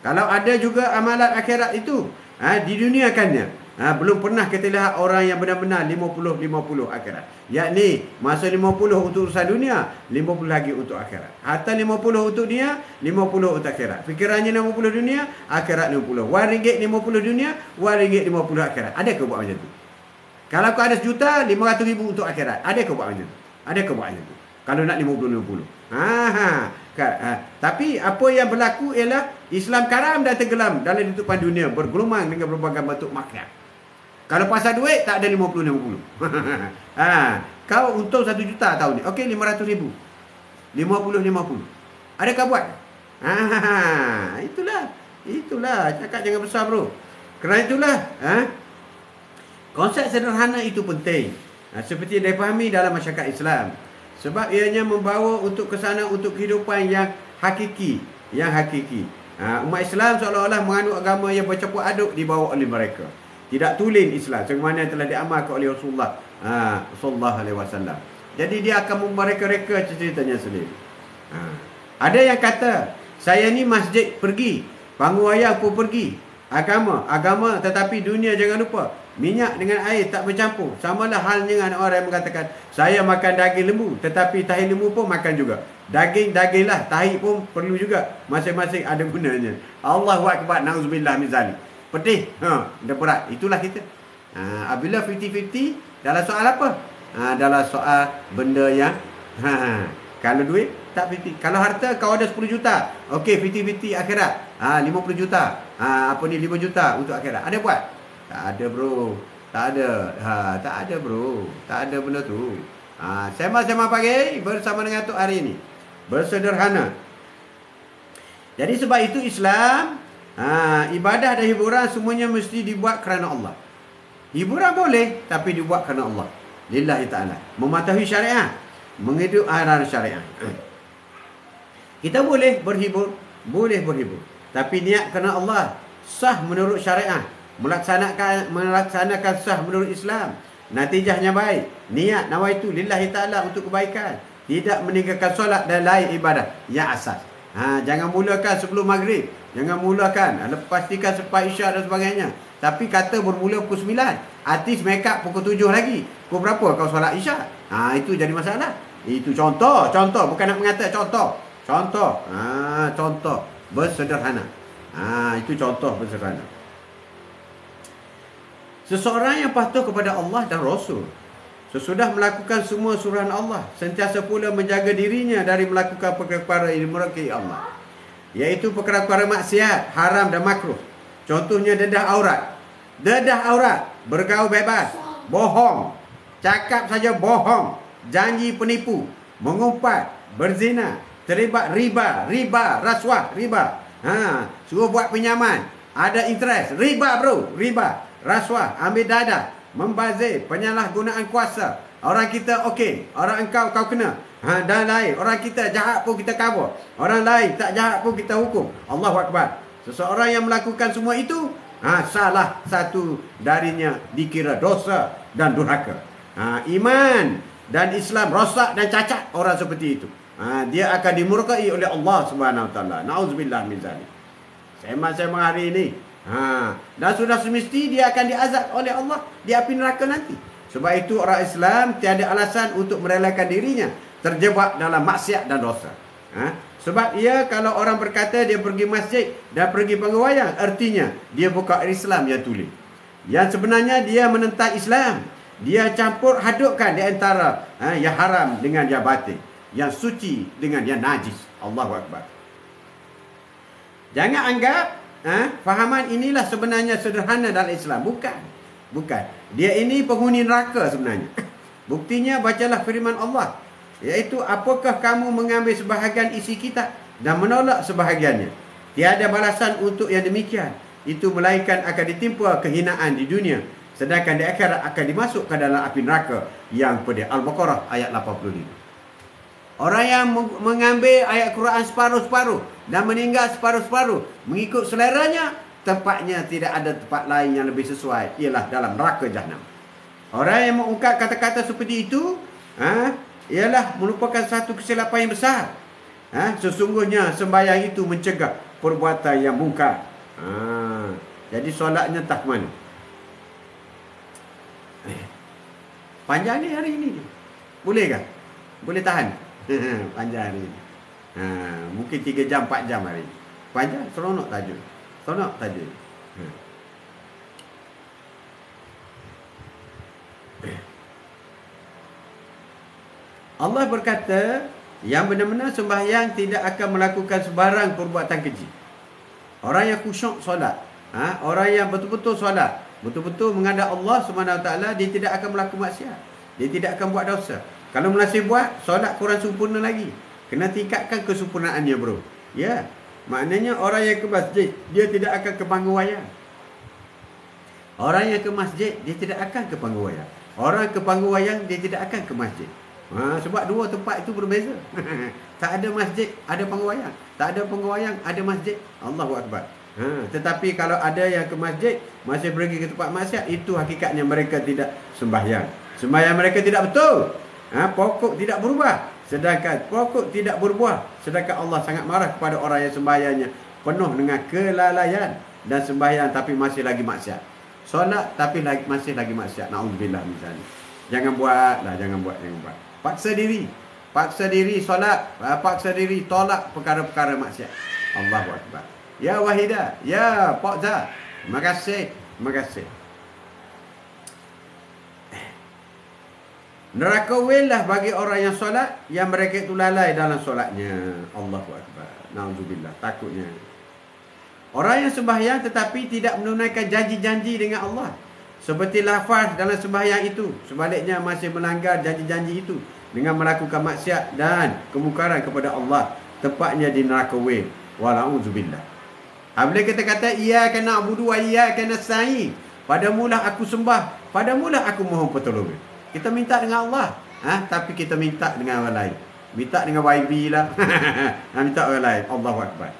A: Kalau ada juga amalan akhirat itu, diduniakannya. Belum pernah kita lihat orang yang benar-benar 50-50 akhirat. Yakni masa 50 untuk urusan dunia, 50 lagi untuk akhirat. Harta 50 untuk dunia, 50 untuk akhirat. Fikirannya 50 dunia, akhirat 50. RM1 50 dunia, RM1 50 akhirat. Ada ke buat macam tu? Kalau kau ada 1 juta, 500,000 untuk akhirat. Ada ke buat macam tu? Ada ke buat macam tu? Kalau nak 50-50. Tapi apa yang berlaku ialah Islam karam dan tenggelam dalam tutupan dunia, bergelumang dengan berbagai bentuk maksiat. Kalau pasal duit, tak ada 50-50. Kau untung 1 juta tahun ni. Okey, 500,000. 50-50. Adakah buat? Itulah. Cakap jangan besar, bro. Kerana itulah, konsep sederhana itu penting. Seperti yang dipahami dalam masyarakat Islam. Sebab ianya membawa untuk ke sana untuk kehidupan yang hakiki. Umat Islam seolah-olah menganut agama yang bercampur aduk dibawa oleh mereka. Tidak tulen Islam sebagaimana telah diamalkan oleh Rasulullah sallallahu alaihi wasallam. Jadi dia akan mereka-reka ceritanya sendiri. Ada yang kata, saya ni masjid pergi, panggung wayang pun pergi. Agama tetapi dunia jangan lupa. Minyak dengan air tak bercampur. Samalah halnya dengan orang yang mengatakan, saya makan daging lembu, tetapi tahi lembu pun makan juga. Daging lah, tahi pun perlu juga. Masing-masing ada gunanya. Allahu akbar, na'udzubillah min zalik. Pedih, dah berat. Itulah kita. Apabila 50-50 dalam soal apa? Dalam soal benda yang kalau duit tak 50. Kalau harta kau ada 10 juta. Okey, 50-50 akhirat. 50 juta. 5 juta untuk akhirat. Ada buat? Tak ada, bro. Tak ada, bro. Tak ada benda tu. Sema-sema pagi bersama dengan Tok hari ini. Bersederhana. Jadi sebab itu Islam, ibadah dan hiburan semuanya mesti dibuat kerana Allah. Hiburan boleh, tapi dibuat kerana Allah. Lillahi ta'ala. Mematuhi syariat. Menghidup arahan syariat. Kita boleh berhibur. Tapi niat kerana Allah. Sah menurut syariat. Melaksanakan sah menurut Islam. Natijahnya baik. Niat nawaitu lillahi ta'ala untuk kebaikan. Tidak meninggalkan solat dan lain ibadah yang asas. Jangan mulakan sebelum maghrib. Jangan mulakan. Pastikan selepas isyak dan sebagainya. Tapi kata bermula pukul 9. Artis make up pukul 7 lagi. Pukul berapa kau solat isyak? Itu jadi masalah. Itu contoh. Bukan nak mengata contoh. Contoh. Bersederhana. Itu contoh bersederhana. Seseorang yang patuh kepada Allah dan Rasul, sesudah melakukan semua suruhan Allah, sentiasa pula menjaga dirinya dari melakukan perkara-perkara yang dimurkai Allah, iaitu perkara-perkara maksiat, haram dan makruh. Contohnya dedah aurat, bergaul bebas, bohong, cakap saja bohong, janji penipu, mengumpat, berzina, terlibat riba, rasuah, suruh buat pinjaman, ada interest, riba, rasuah, ambil dadah, membazir, penyalahgunaan kuasa. Orang kita okey, orang kau kena. Dan lain, orang kita jahat pun kita cover. Orang lain tak jahat pun kita hukum. Allahu akbar. Seseorang yang melakukan semua itu, salah satu darinya dikira dosa dan durhaka. Iman dan Islam rosak dan cacat orang seperti itu. Dia akan dimurkai oleh Allah Subhanahu Wa Taala. Nauzubillah min zalik. Sema hari ini. Dan sudah semesti dia akan diazab oleh Allah di api neraka nanti. Sebab itu orang Islam tiada alasan untuk merelakan dirinya terjebak dalam maksiat dan dosa. Sebab kalau orang berkata dia pergi masjid dan pergi panggung wayang, artinya dia bukan Islam yang tulen. Yang sebenarnya dia menentang Islam. Dia campur hadukkan di antara yang haram dengan yang batil, yang suci dengan yang najis. Allahu akbar. Jangan anggap fahaman inilah sebenarnya sederhana dalam Islam. Bukan. Dia ini penghuni neraka sebenarnya. Buktinya bacalah firman Allah, iaitu apakah kamu mengambil sebahagian isi kitab dan menolak sebahagiannya. Tiada balasan untuk yang demikian. Itu melainkan akan ditimpa kehinaan di dunia, sedangkan di akhirat akan dimasukkan dalam api neraka yang pedih. Al-Baqarah ayat 85. Orang yang mengambil ayat Quran separuh-separuh dan meninggal separuh-separuh mengikut seleranya, tempatnya tidak ada tempat lain yang lebih sesuai, ialah dalam neraka Jahannam. Orang yang mengungkap kata-kata seperti itu ialah merupakan satu kesilapan yang besar. Sesungguhnya sembahyang itu mencegah perbuatan yang mungkar. Jadi solatnya tak mana. Panjang ni hari ini. Boleh kah? Boleh tahan? Panjang hari ini. Mungkin 3 jam 4 jam hari ini. Panjang, seronok tajuk. Allah berkata, yang benar-benar sembahyang tidak akan melakukan sebarang perbuatan keji. Orang yang khusyuk solat, orang yang betul-betul solat, betul-betul menghadap Allah SWT, dia tidak akan melakukan maksiat. Dia tidak akan buat dosa. Kalau masih buat, solat kurang sempurna lagi. Kena tingkatkan kesempurnaannya, bro. Ya. Maknanya orang yang ke masjid, dia tidak akan ke panggung wayang. Orang yang ke masjid, dia tidak akan ke panggung wayang. Orang ke panggung wayang, dia tidak akan ke masjid. Sebab dua tempat itu berbeza. Tak ada masjid, ada panggung wayang. Tak ada panggung wayang, ada masjid. Allahu Akbar. Tetapi kalau ada yang ke masjid, masih pergi ke tempat maksiat, itu hakikatnya mereka tidak sembahyang. Sembahyang mereka tidak betul. Pokok tidak berubah, sedangkan pokok tidak berbuah. Sedangkan Allah sangat marah kepada orang yang sembahyangnya penuh dengan kelalaian dan sembahyang tapi masih lagi maksiat. Solat tapi masih lagi maksiat. Nauzubillah misalnya. Jangan buat. Paksa diri solat, paksa diri tolak perkara-perkara maksiat. Allahu Akbar. Ya Wahida, ya Pak Zah. Terima kasih. Neraka well-lah bagi orang yang solat, yang mereka itu lalai dalam solatnya. Allahu Akbar. Nauzubillah, takutnya. Orang yang sembahyang tetapi tidak menunaikan janji-janji dengan Allah, seperti lafaz dalam sembahyang itu, sebaliknya masih melanggar janji-janji itu dengan melakukan maksiat dan kemungkaran kepada Allah, tepatnya di neraka well. Walauzubillah. Apabila kita kata iyyaka na'budu wa iyyaka nasta'in, padamulah aku sembah, padamulah aku mohon pertolongan. Kita minta dengan Allah, tapi kita minta dengan orang lain. Minta dengan YB lah. Minta orang lain. Allahu Akbar.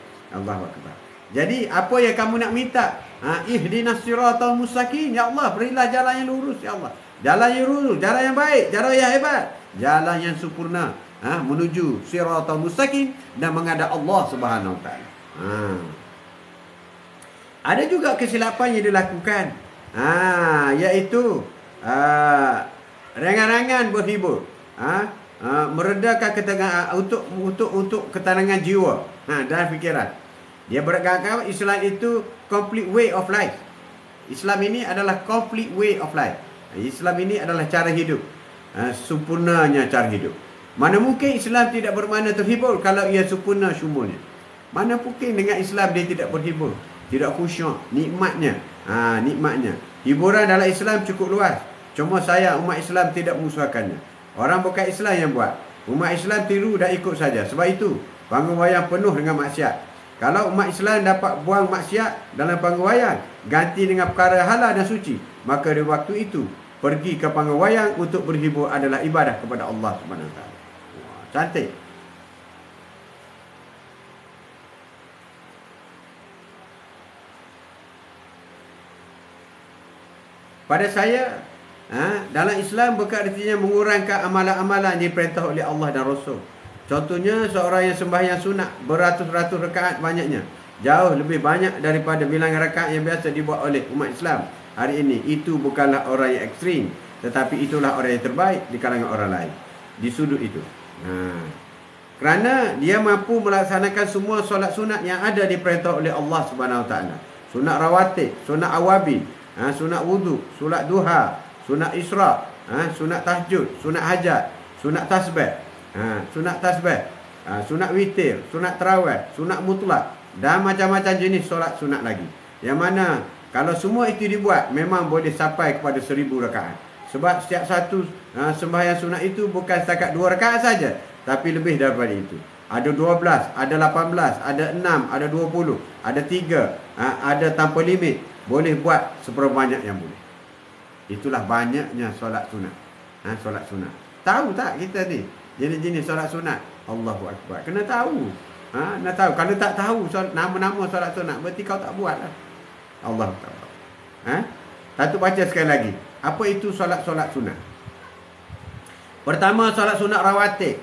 A: Jadi apa yang kamu nak minta? Ihdinas siratal mustaqim. Ya Allah, berilah jalan yang lurus, ya Allah. Jalan yang lurus, jalan yang baik, jalan yang hebat, jalan yang sempurna, menuju siratal mustaqim dan menghadap Allah Subhanahu Wa Taala. Ada juga kesilapan yang dilakukan, iaitu rangan-rangan berhibur, meredakan ketegangan untuk ketenangan jiwa dan fikiran. Dia beragama Islam itu complete way of life. Islam ini adalah complete way of life. Islam ini adalah cara hidup, sempurnanya cara hidup. Mana mungkin Islam tidak bermakna terhibur kalau ia sempurna semuanya. Mana mungkin dengan Islam dia tidak berhibur, tidak khusyuk, nikmatnya. Hiburan dalam Islam cukup luas. Cuma saya umat Islam tidak mengusahakannya. Orang bukan Islam yang buat. Umat Islam tiru dan ikut saja. Sebab itu panggung wayang penuh dengan maksiat. Kalau umat Islam dapat buang maksiat dalam panggung wayang, ganti dengan perkara halal dan suci, maka di waktu itu pergi ke panggung wayang untuk berhibur adalah ibadah kepada Allah Subhanahu Wa Taala. Cantik. Pada saya, dalam Islam bukan artinya mengurangkan amalan-amalan yang diperintah oleh Allah dan Rasul. Contohnya seorang yang sembahyang sunat beratus-ratus rakaat banyaknya, jauh lebih banyak daripada bilangan rakaat yang biasa dibuat oleh umat Islam hari ini. Itu bukanlah orang yang ekstrim, tetapi itulah orang yang terbaik di kalangan orang lain di sudut itu. Kerana dia mampu melaksanakan semua solat sunat yang ada diperintah oleh Allah Subhanahu Wa Taala. Sunat rawatib, sunat awabin, sunat wudu, sunat duha, sunat isra', sunat tahajud, sunat hajat, sunat tasbih, sunat witir, sunat tarawih, sunat mutlak dan macam-macam jenis solat sunat lagi. Yang mana kalau semua itu dibuat memang boleh sampai kepada 1000 rakaat. Sebab setiap satu sembahyang sunat itu bukan setakat 2 rakaat saja, tapi lebih daripada itu. Ada 12, ada 18, ada 6, ada 20, ada 3, ada tanpa limit. Boleh buat seberapa banyak yang boleh. Itulah banyaknya solat sunat. Solat sunat. Tahu tak kita ni jenis-jenis solat sunat? Allahu Akbar. Kena tahu. Nak tahu. Kalau tak tahu nama-nama solat sunat, berarti kau tak buat lah. Allah Akbar. Satu baca sekali lagi. Apa itu solat-solat sunat? Pertama, solat sunat rawatib,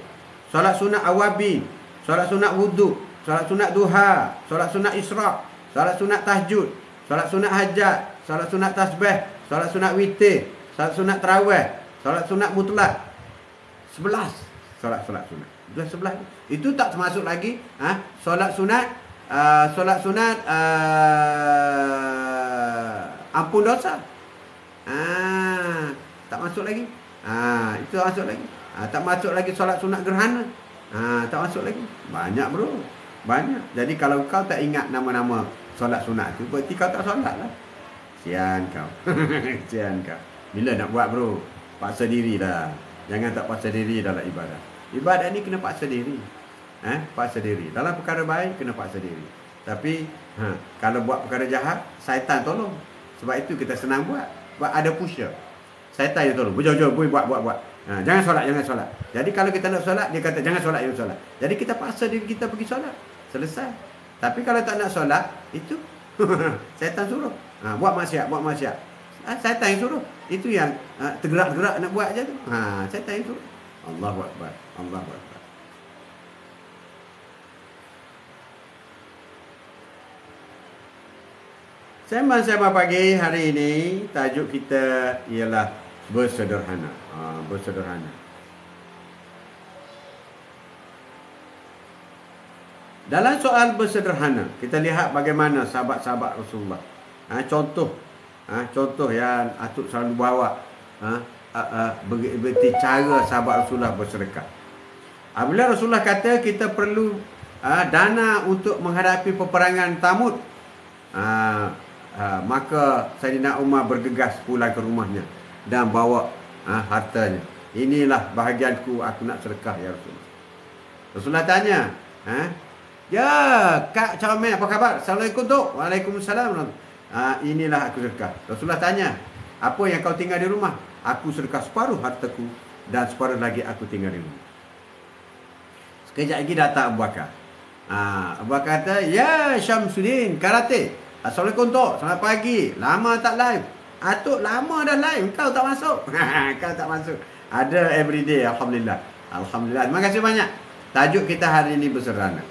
A: solat sunat awabin, solat sunat wudu, solat sunat duha, solat sunat isra', solat sunat tahajud, solat sunat hajat, solat sunat tasbih, solat sunat witir, solat sunat tarawih, solat sunat mutlak. 11 solat-solat sunat. Sudah 11. Itu tak termasuk lagi solat sunat ampun dosa. Tak masuk lagi. Itu masuk lagi. Tak masuk lagi solat sunat gerhana. Tak masuk lagi. Banyak bro. Banyak. Jadi kalau kau tak ingat nama-nama solat sunat tu, berarti kau tak solat lah. Sian kau. Sian kau. Bila nak buat bro? Paksa diri lah. Jangan tak paksa diri dalam ibadah. Ibadah ni kena paksa diri. Paksa diri. Dalam perkara baik kena paksa diri. Tapi kalau buat perkara jahat, syaitan tolong. Sebab itu kita senang buat. Sebab ada pusher. Syaitan dia tolong. Jom buat. Jangan solat. Jadi kalau kita nak solat, dia kata jangan solat. Jadi kita paksa diri kita pergi solat. Selesai. Tapi kalau tak nak solat, itu syaitan suruh. Buat maksiat. Syaitan yang suruh. Itu yang tergerak-gerak nak buat je tu. Syaitan yang suruh. Allahu Akbar. Sembang-sembang pagi hari ini, tajuk kita ialah bersederhana. Bersederhana. Dalam soal bersederhana, kita lihat bagaimana sahabat-sahabat Rasulullah. Contoh yang Atuk selalu bawa. Berarti cara sahabat Rasulullah bersedekah. Apabila Rasulullah kata kita perlu dana untuk menghadapi peperangan Tamud, maka Saidina Umar bergegas pulang ke rumahnya dan bawa hartanya. Inilah bahagianku, aku nak sedekah ya Rasulullah. Rasulullah tanya, ya Kak Comel, apa khabar? Assalamualaikum Tok. Waalaikumsalam. Inilah aku sedekah. Rasulullah tanya, apa yang kau tinggal di rumah? Aku sedekah separuh hartaku dan separuh lagi aku tinggal di rumah. Sekejap lagi datang Abu Bakar. Abu Bakar kata, ya Syamsuddin Karate. Assalamualaikum Tok. Selamat pagi. Lama tak live. Atuk lama dah live. Kau tak masuk. Kau tak masuk. Ada everyday. Alhamdulillah. Terima kasih banyak. Tajuk kita hari ini bersederhana.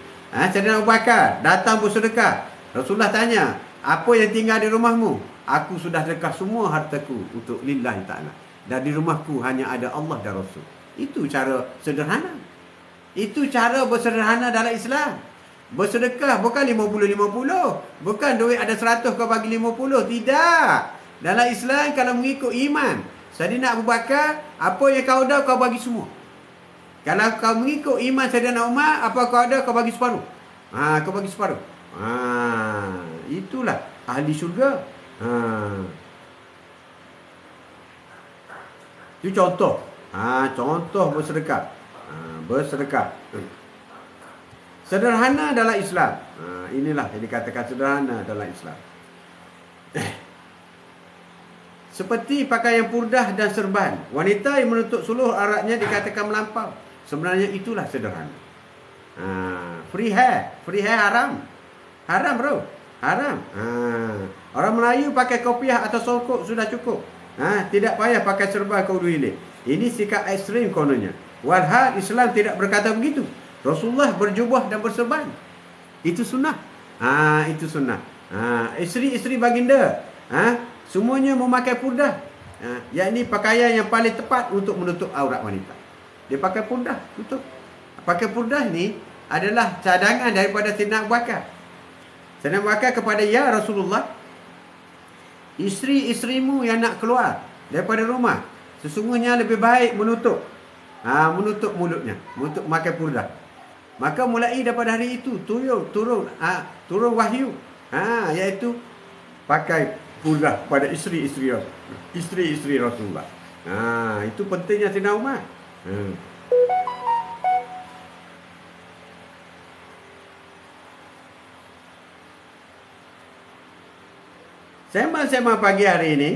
A: Saidina Abu Bakar datang bersedekah. Rasulullah tanya, apa yang tinggal di rumahmu? Aku sudah sedekah semua hartaku untuk lillahi ta'ala. Dan di rumahku hanya ada Allah dan Rasul. Itu cara sederhana. Itu cara bersederhana dalam Islam. Bersedekah bukan 50-50. Bukan duit ada 100 kau bagi 50. Tidak. Dalam Islam kalau mengikut iman, Saidina Abu Bakar, apa yang kau ada kau bagi semua. Kalau kau mengikut iman Saidina Umar, apa kau ada kau bagi separuh. Kau bagi separuh. Itulah ahli syurga. Itu contoh. Contoh bersedekah. Bersedekah. Sederhana dalam Islam. Inilah yang dikatakan sederhana dalam Islam. Seperti pakaian purdah dan serban. Wanita yang menutup seluruh auratnya dikatakan melampau. Sebenarnya itulah sederhana. Free hair haram. Haram bro. Haram. Orang Melayu pakai kopiah atau songkok sudah cukup. Tidak payah pakai serban ke hilir. Ini sikap ekstrim kononnya. Walhal Islam tidak berkata begitu. Rasulullah berjubah dan berserban. Itu sunnah. Itu sunnah. Isteri-isteri baginda, semuanya memakai purdah. Yakni pakaian yang paling tepat untuk menutup aurat wanita. Dia pakai purdah, tutup. Pakai purdah ni adalah cadangan daripada Saidina Abu Bakar. Saidina Abu Bakar kepada ya Rasulullah, isteri-isterimu yang nak keluar daripada rumah, sesungguhnya lebih baik menutup mulutnya, menutup memakai purdah. Maka mulai daripada hari itu turun wahyu, iaitu pakai purdah pada isteri-isteri Rasulullah. Itu pentingnya Saidina Umar. Sembang-sembang pagi hari ini,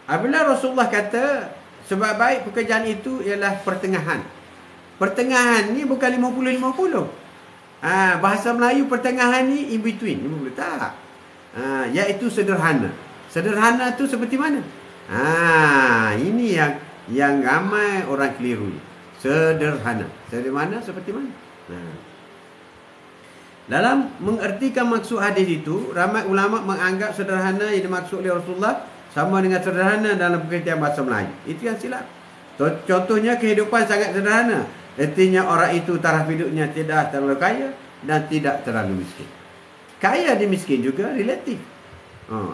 A: apabila Rasulullah kata sebab baik pekerjaan itu ialah pertengahan. Pertengahan ni bukan 50-50. Bahasa Melayu pertengahan ni in between. Tak. Iaitu sederhana. Sederhana tu seperti mana? Ini yang ramai orang keliru. Sederhana. Sederhana seperti mana? Dalam mengertikan maksud hadis itu, ramai ulama menganggap sederhana yang dimaksud oleh Rasulullah sama dengan sederhana dalam pengertian bahasa Melayu. Itu yang silap. Contohnya kehidupan sangat sederhana. Artinya orang itu taraf hidupnya tidak terlalu kaya dan tidak terlalu miskin. Kaya dan miskin juga relatif.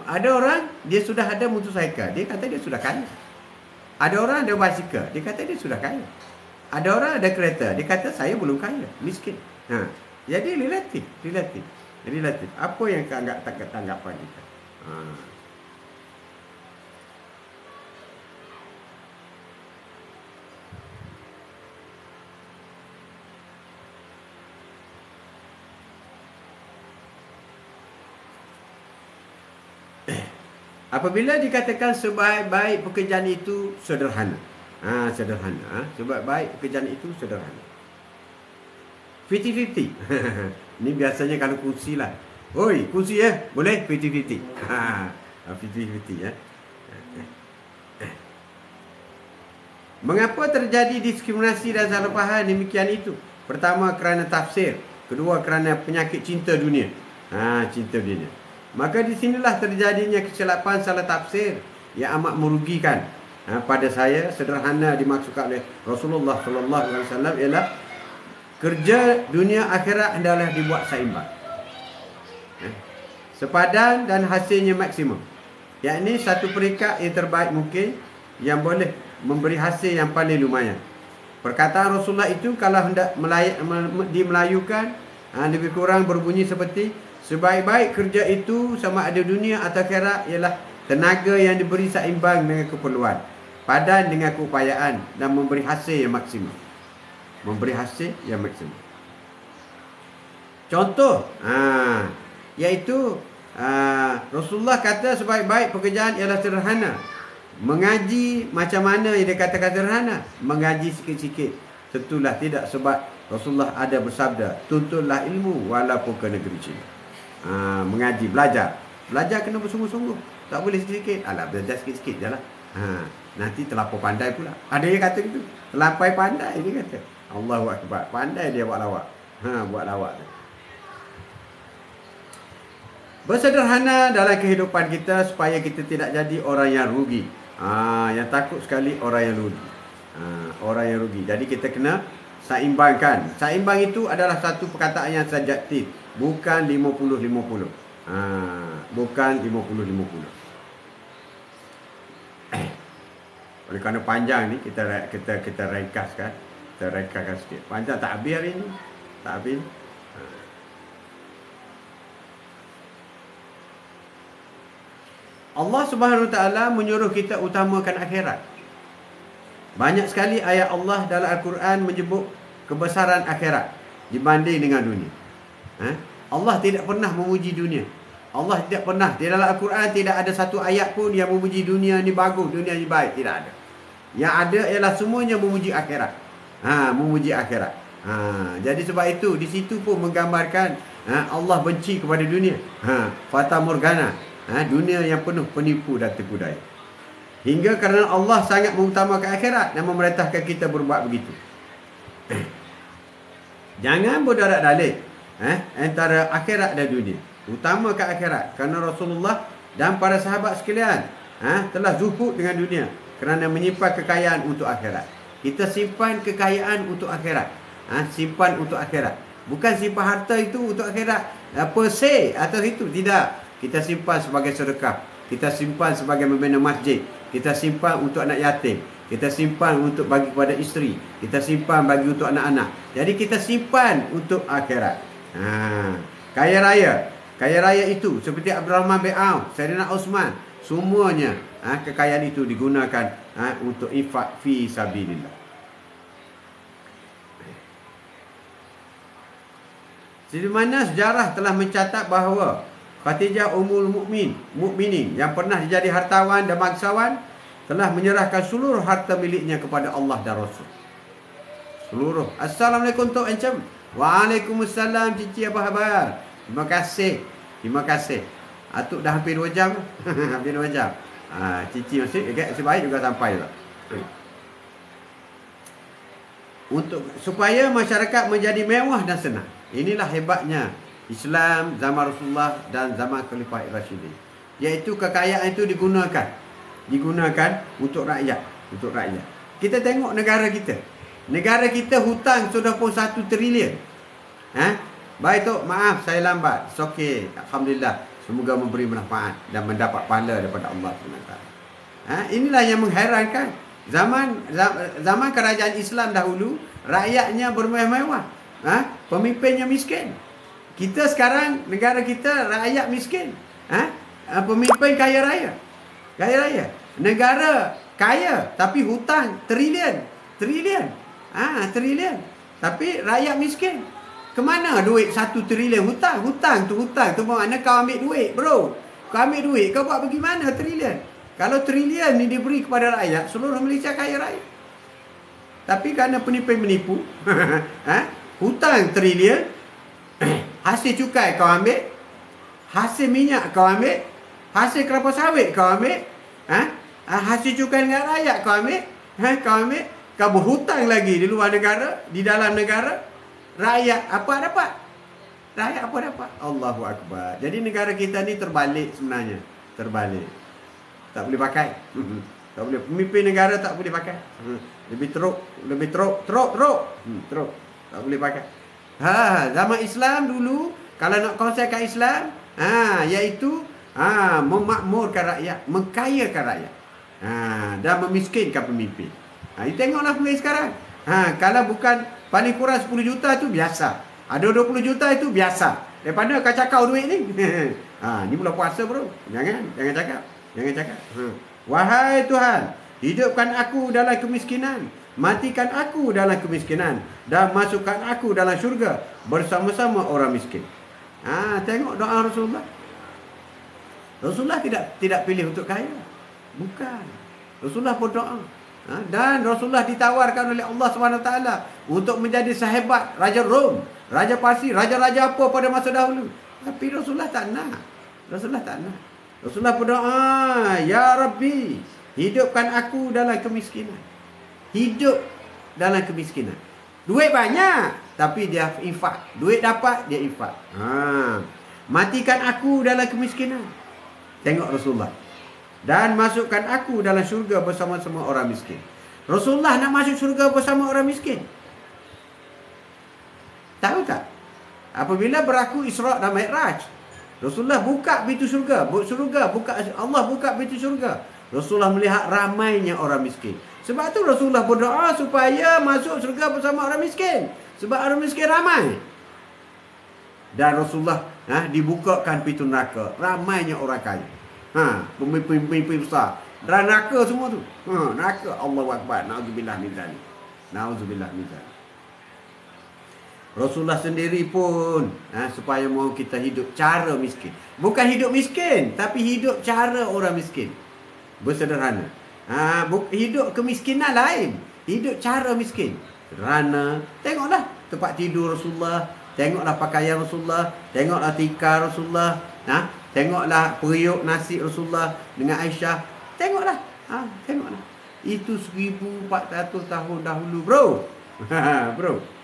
A: Ada orang dia sudah ada motosikal, dia kata dia sudah kaya. Ada orang ada basikal, dia kata dia sudah kaya. Ada orang ada kereta, dia kata saya belum kaya, miskin. Jadi relatif. Apa yang kau anggap tanggapan kita? Apabila dikatakan sebaik-baik pekerjaan itu sederhana. Sederhana. Sebaik-baik pekerjaan itu sederhana. 50-50. Ini biasanya kalau kursi lah. Oi, kursi ya? Boleh 50-50. 50-50 ya. Mengapa terjadi diskriminasi dan salah faham demikian itu? Pertama, kerana tafsir. Kedua, kerana penyakit cinta dunia. Cinta dunia. Maka di sinilah terjadinya kesilapan salah tafsir yang amat merugikan. Pada saya, sederhana dimaksudkan oleh Rasulullah sallallahu alaihi wasallam ialah kerja dunia akhirat hendaklah dibuat seimbang. Sepadan dan hasilnya maksimum. Yakni satu peringkat yang terbaik mungkin yang boleh memberi hasil yang paling lumayan. Perkataan Rasulullah itu kalau hendak dimelayukan lebih kurang berbunyi seperti sebaik-baik kerja itu sama ada dunia atau akhirat ialah tenaga yang diberi seimbang dengan keperluan, padan dengan keupayaan dan memberi hasil yang maksimum. Contoh, iaitu Rasulullah kata sebaik-baik pekerjaan ialah sederhana. Mengaji macam mana yang dia katakan sederhana? Mengaji sikit-sikit. Tentulah tidak, sebab Rasulullah ada bersabda, tuntutlah ilmu walaupun ke negeri Cina. Mengaji, belajar kena bersungguh-sungguh, tak boleh sikit-sikit. Belajar sikit-sikit je lah. Nanti terlampau pandai pula. Ada yang kata gitu, terlampau pandai dia kata. Allahu Akbar, pandai dia buat lawak. Buat lawak tu. Bersederhana dalam kehidupan kita supaya kita tidak jadi orang yang rugi. Yang takut sekali orang yang rugi. Orang yang rugi. Jadi kita kena seimbangkan. Seimbang itu adalah satu perkataan yang subjektif, bukan 50-50. Bukan 50-50. Oleh kerana panjang ni kita ringkaskan. Kita ringkaskan sikit. Panjang tak habis hari ni. Tak habis. Allah Subhanahu Wa Taala menyuruh kita utamakan akhirat. Banyak sekali ayat Allah dalam Al-Quran menyebut kebesaran akhirat dibanding dengan dunia. Allah tidak pernah memuji dunia. Allah tidak pernah, di dalam Al-Quran tidak ada satu ayat pun yang memuji dunia ni bagus, dunia ni baik. Tidak ada. Yang ada ialah semuanya memuji akhirat. Memuji akhirat. Jadi sebab itu di situ pun menggambarkan Allah benci kepada dunia. Fata morgana. Dunia yang penuh penipu dan tipu daya. Hingga kerana Allah sangat mengutamakan akhirat dan memerintahkan kita berbuat begitu. Jangan berdarat dalih antara akhirat dan dunia. Utamakan akhirat, kerana Rasulullah dan para sahabat sekalian telah zuhud dengan dunia kerana menyimpan kekayaan untuk akhirat. Kita simpan kekayaan untuk akhirat. Simpan untuk akhirat. Bukan simpan harta itu untuk akhirat per se atau itu, tidak. Kita simpan sebagai sedekah. Kita simpan sebagai membina masjid. Kita simpan untuk anak yatim. Kita simpan untuk bagi kepada isteri. Kita simpan bagi untuk anak-anak. Jadi kita simpan untuk akhirat. Kaya raya. Kaya raya itu seperti Abdurrahman bin Auf, Sayyidina Osman, semuanya kekayaan itu digunakan untuk infak fi sabilillah. Di mana sejarah telah mencatat bahawa Khadijah Ummul Mukminin yang pernah jadi hartawan dan bangsawan telah menyerahkan seluruh harta miliknya kepada Allah dan Rasul. Seluruh. Assalamualaikum Tok Encem. Waalaikumsalam Cici, apa khabar? Terima kasih. Terima kasih. Atuk dah hampir 2 jam. Hampir 2 jam. Cici masih sebaik juga sampai lah. Untuk supaya masyarakat menjadi mewah dan senang. Inilah hebatnya Islam zaman Rasulullah dan zaman Khalifah Rasyidin. Iaitu kekayaan itu digunakan untuk rakyat, Kita tengok negara kita. Negara kita hutang sudah pun 1 trilion. Baik Tok, maaf saya lambat. It's okay. Alhamdulillah. Semoga memberi manfaat dan mendapat pahala daripada Allah SWT. Inilah yang mengherankan. Zaman kerajaan Islam dahulu, rakyatnya bermewah-mewah, pemimpinnya miskin. Kita sekarang, negara kita rakyat miskin, pemimpin kaya raya. Negara kaya tapi hutang trilion. Trilion. Tapi rakyat miskin. Kemana duit 1 trilion hutang? Hutang tu mana kau ambil duit, bro? Kau ambil duit, kau buat bagaimana trilion? Kalau trilion ni diberi kepada rakyat, seluruh Malaysia kaya raya. Tapi kerana penipu menipu, hutang trilion, hasil cukai kau ambil, hasil minyak kau ambil, hasil kelapa sawit kau ambil, hasil cukai dengan rakyat kau ambil, kau berhutang lagi di luar negara, di dalam negara. Rakyat apa dapat? Allahu Akbar. Jadi negara kita ni terbalik sebenarnya. Terbalik. Tak boleh pakai. Tak boleh. Pemimpin negara tak boleh pakai. Lebih teruk. Teruk. Tak boleh pakai. Zaman Islam dulu, kalau nak konsepkan Islam, iaitu memakmurkan rakyat, mengkayakan rakyat. Dan memiskinkan pemimpin. Tengoklah pemimpin sekarang. Kalau bukan paling kurang 10 juta tu biasa. Ada 20 juta itu biasa. Daripada kacakau duit ni. Ni bulan puasa, bro. Jangan cakap. Wahai Tuhan, hidupkan aku dalam kemiskinan, matikan aku dalam kemiskinan, dan masukkan aku dalam syurga bersama-sama orang miskin. Tengok doa Rasulullah. Rasulullah tidak pilih untuk kaya. Bukan. Rasulullah berdoa. Dan Rasulullah ditawarkan oleh Allah SWT untuk menjadi sahabat Raja Rom, Raja Parsi, raja-raja apa pada masa dahulu. Tapi Rasulullah tak nak. Rasulullah berdoa, Ya Rabbi, hidupkan aku dalam kemiskinan. Hidup dalam kemiskinan. Duit banyak, tapi dia infak. Duit dapat, dia infak. Matikan aku dalam kemiskinan. Tengok Rasulullah. Dan masukkan aku dalam syurga bersama-sama orang miskin. Rasulullah nak masuk syurga bersama orang miskin. Tahu tak? Apabila berlaku Isra' dan Mi'raj, Rasulullah buka pintu syurga. Allah buka pintu syurga. Rasulullah melihat ramainya orang miskin. Sebab tu Rasulullah berdoa supaya masuk syurga bersama orang miskin. Sebab orang miskin ramai. Dan Rasulullah dibukakan pintu neraka. Ramainya orang kaya. Pemimpin besar. Dan neraka semua tu. Neraka. Allahu Akbar. Na'udzubillah min zalik. Rasulullah sendiri pun supaya mahu kita hidup cara miskin. Bukan hidup miskin, tapi hidup cara orang miskin. Bersederhana. Hidup kemiskinan lain. Hidup cara miskin. Sederhana. Tengoklah tempat tidur Rasulullah. Tengoklah pakaian Rasulullah. Tengoklah tikar Rasulullah. Tengoklah periuk nasi Rasulullah dengan Aisyah. Tengoklah. Itu 1400 tahun dahulu, bro. Bro.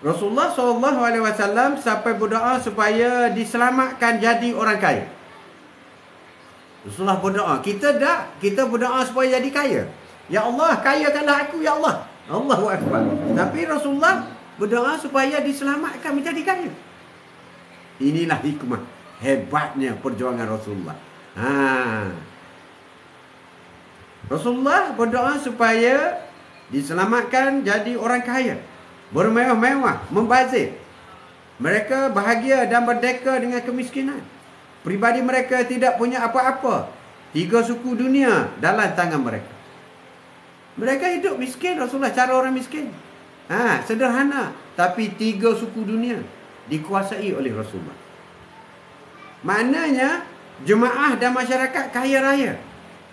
A: Rasulullah SAW sampai berdoa supaya diselamatkan jadi orang kaya. Rasulullah berdoa. Kita berdoa supaya jadi kaya. Ya Allah, kayakanlah aku, ya Allah. Allahu Akbar. Tapi Rasulullah berdoa supaya diselamatkan menjadi kaya. Inilah hikmah. Hebatnya perjuangan Rasulullah. Rasulullah berdoa supaya diselamatkan jadi orang kaya. Bermewah-mewah, membazir. Mereka bahagia dan merdeka dengan kemiskinan. Pribadi mereka tidak punya apa-apa. 3 suku dunia dalam tangan mereka. Mereka hidup miskin, Rasulullah cara orang miskin. Sederhana. Tapi 3 suku dunia dikuasai oleh Rasulullah. Maknanya jemaah dan masyarakat kaya raya.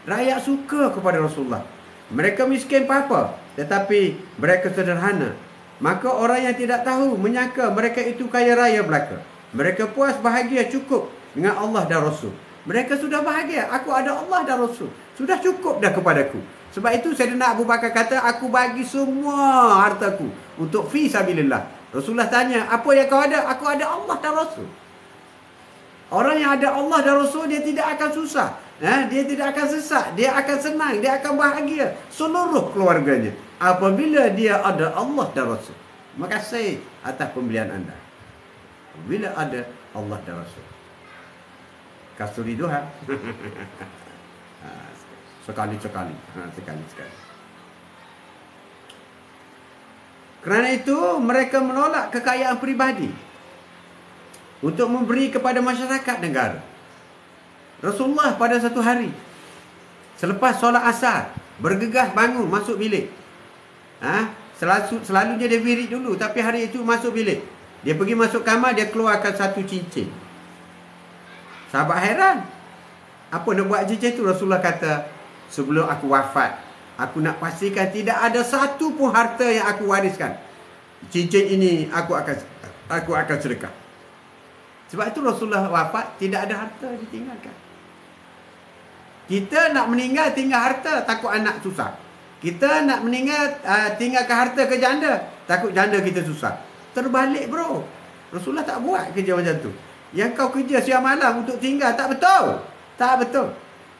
A: Rakyat suka kepada Rasulullah. Mereka miskin apa-apa, tetapi mereka sederhana. Maka orang yang tidak tahu menyangka mereka itu kaya raya belaka. Mereka puas bahagia cukup dengan Allah dan Rasul. Mereka sudah bahagia. Aku ada Allah dan Rasul. Sudah cukup dah kepadaku. Sebab itu Sayyidina Abu Bakar kata, aku bagi semua hartaku untuk fi sabilillah. Rasulullah tanya, apa yang kau ada? Aku ada Allah dan Rasul. Orang yang ada Allah dan Rasul, dia tidak akan susah. Dia tidak akan sesak. Dia akan senang. Dia akan bahagia. Seluruh keluarganya. Apabila dia ada Allah dan Rasul. Terima kasih atas pembelian anda. Apabila ada Allah dan Rasul. Kasturi Duha. Sekali-sekali. Sekali-sekali. Kerana itu mereka menolak kekayaan peribadi untuk memberi kepada masyarakat negara. Rasulullah pada satu hari selepas solat asar bergegas bangun masuk bilik. Selalunya dia wirid dulu, tapi hari itu masuk bilik. Dia pergi masuk kamar, dia keluarkan satu cincin. Sahabat heran. Apa nak buat cincin tu? Rasulullah kata, sebelum aku wafat, aku nak pastikan tidak ada satu pun harta yang aku wariskan. Cincin ini aku akan sedekah. Sebab itu Rasulullah wafat, tidak ada harta ditinggalkan. Kita nak meninggal tinggal harta, takut anak susah. Kita nak meninggal tinggalkan harta ke janda, takut janda kita susah. Terbalik bro. Rasulullah tak buat kerja macam tu. Yang kau kerja siang malam untuk tinggal, tak betul. Tak betul.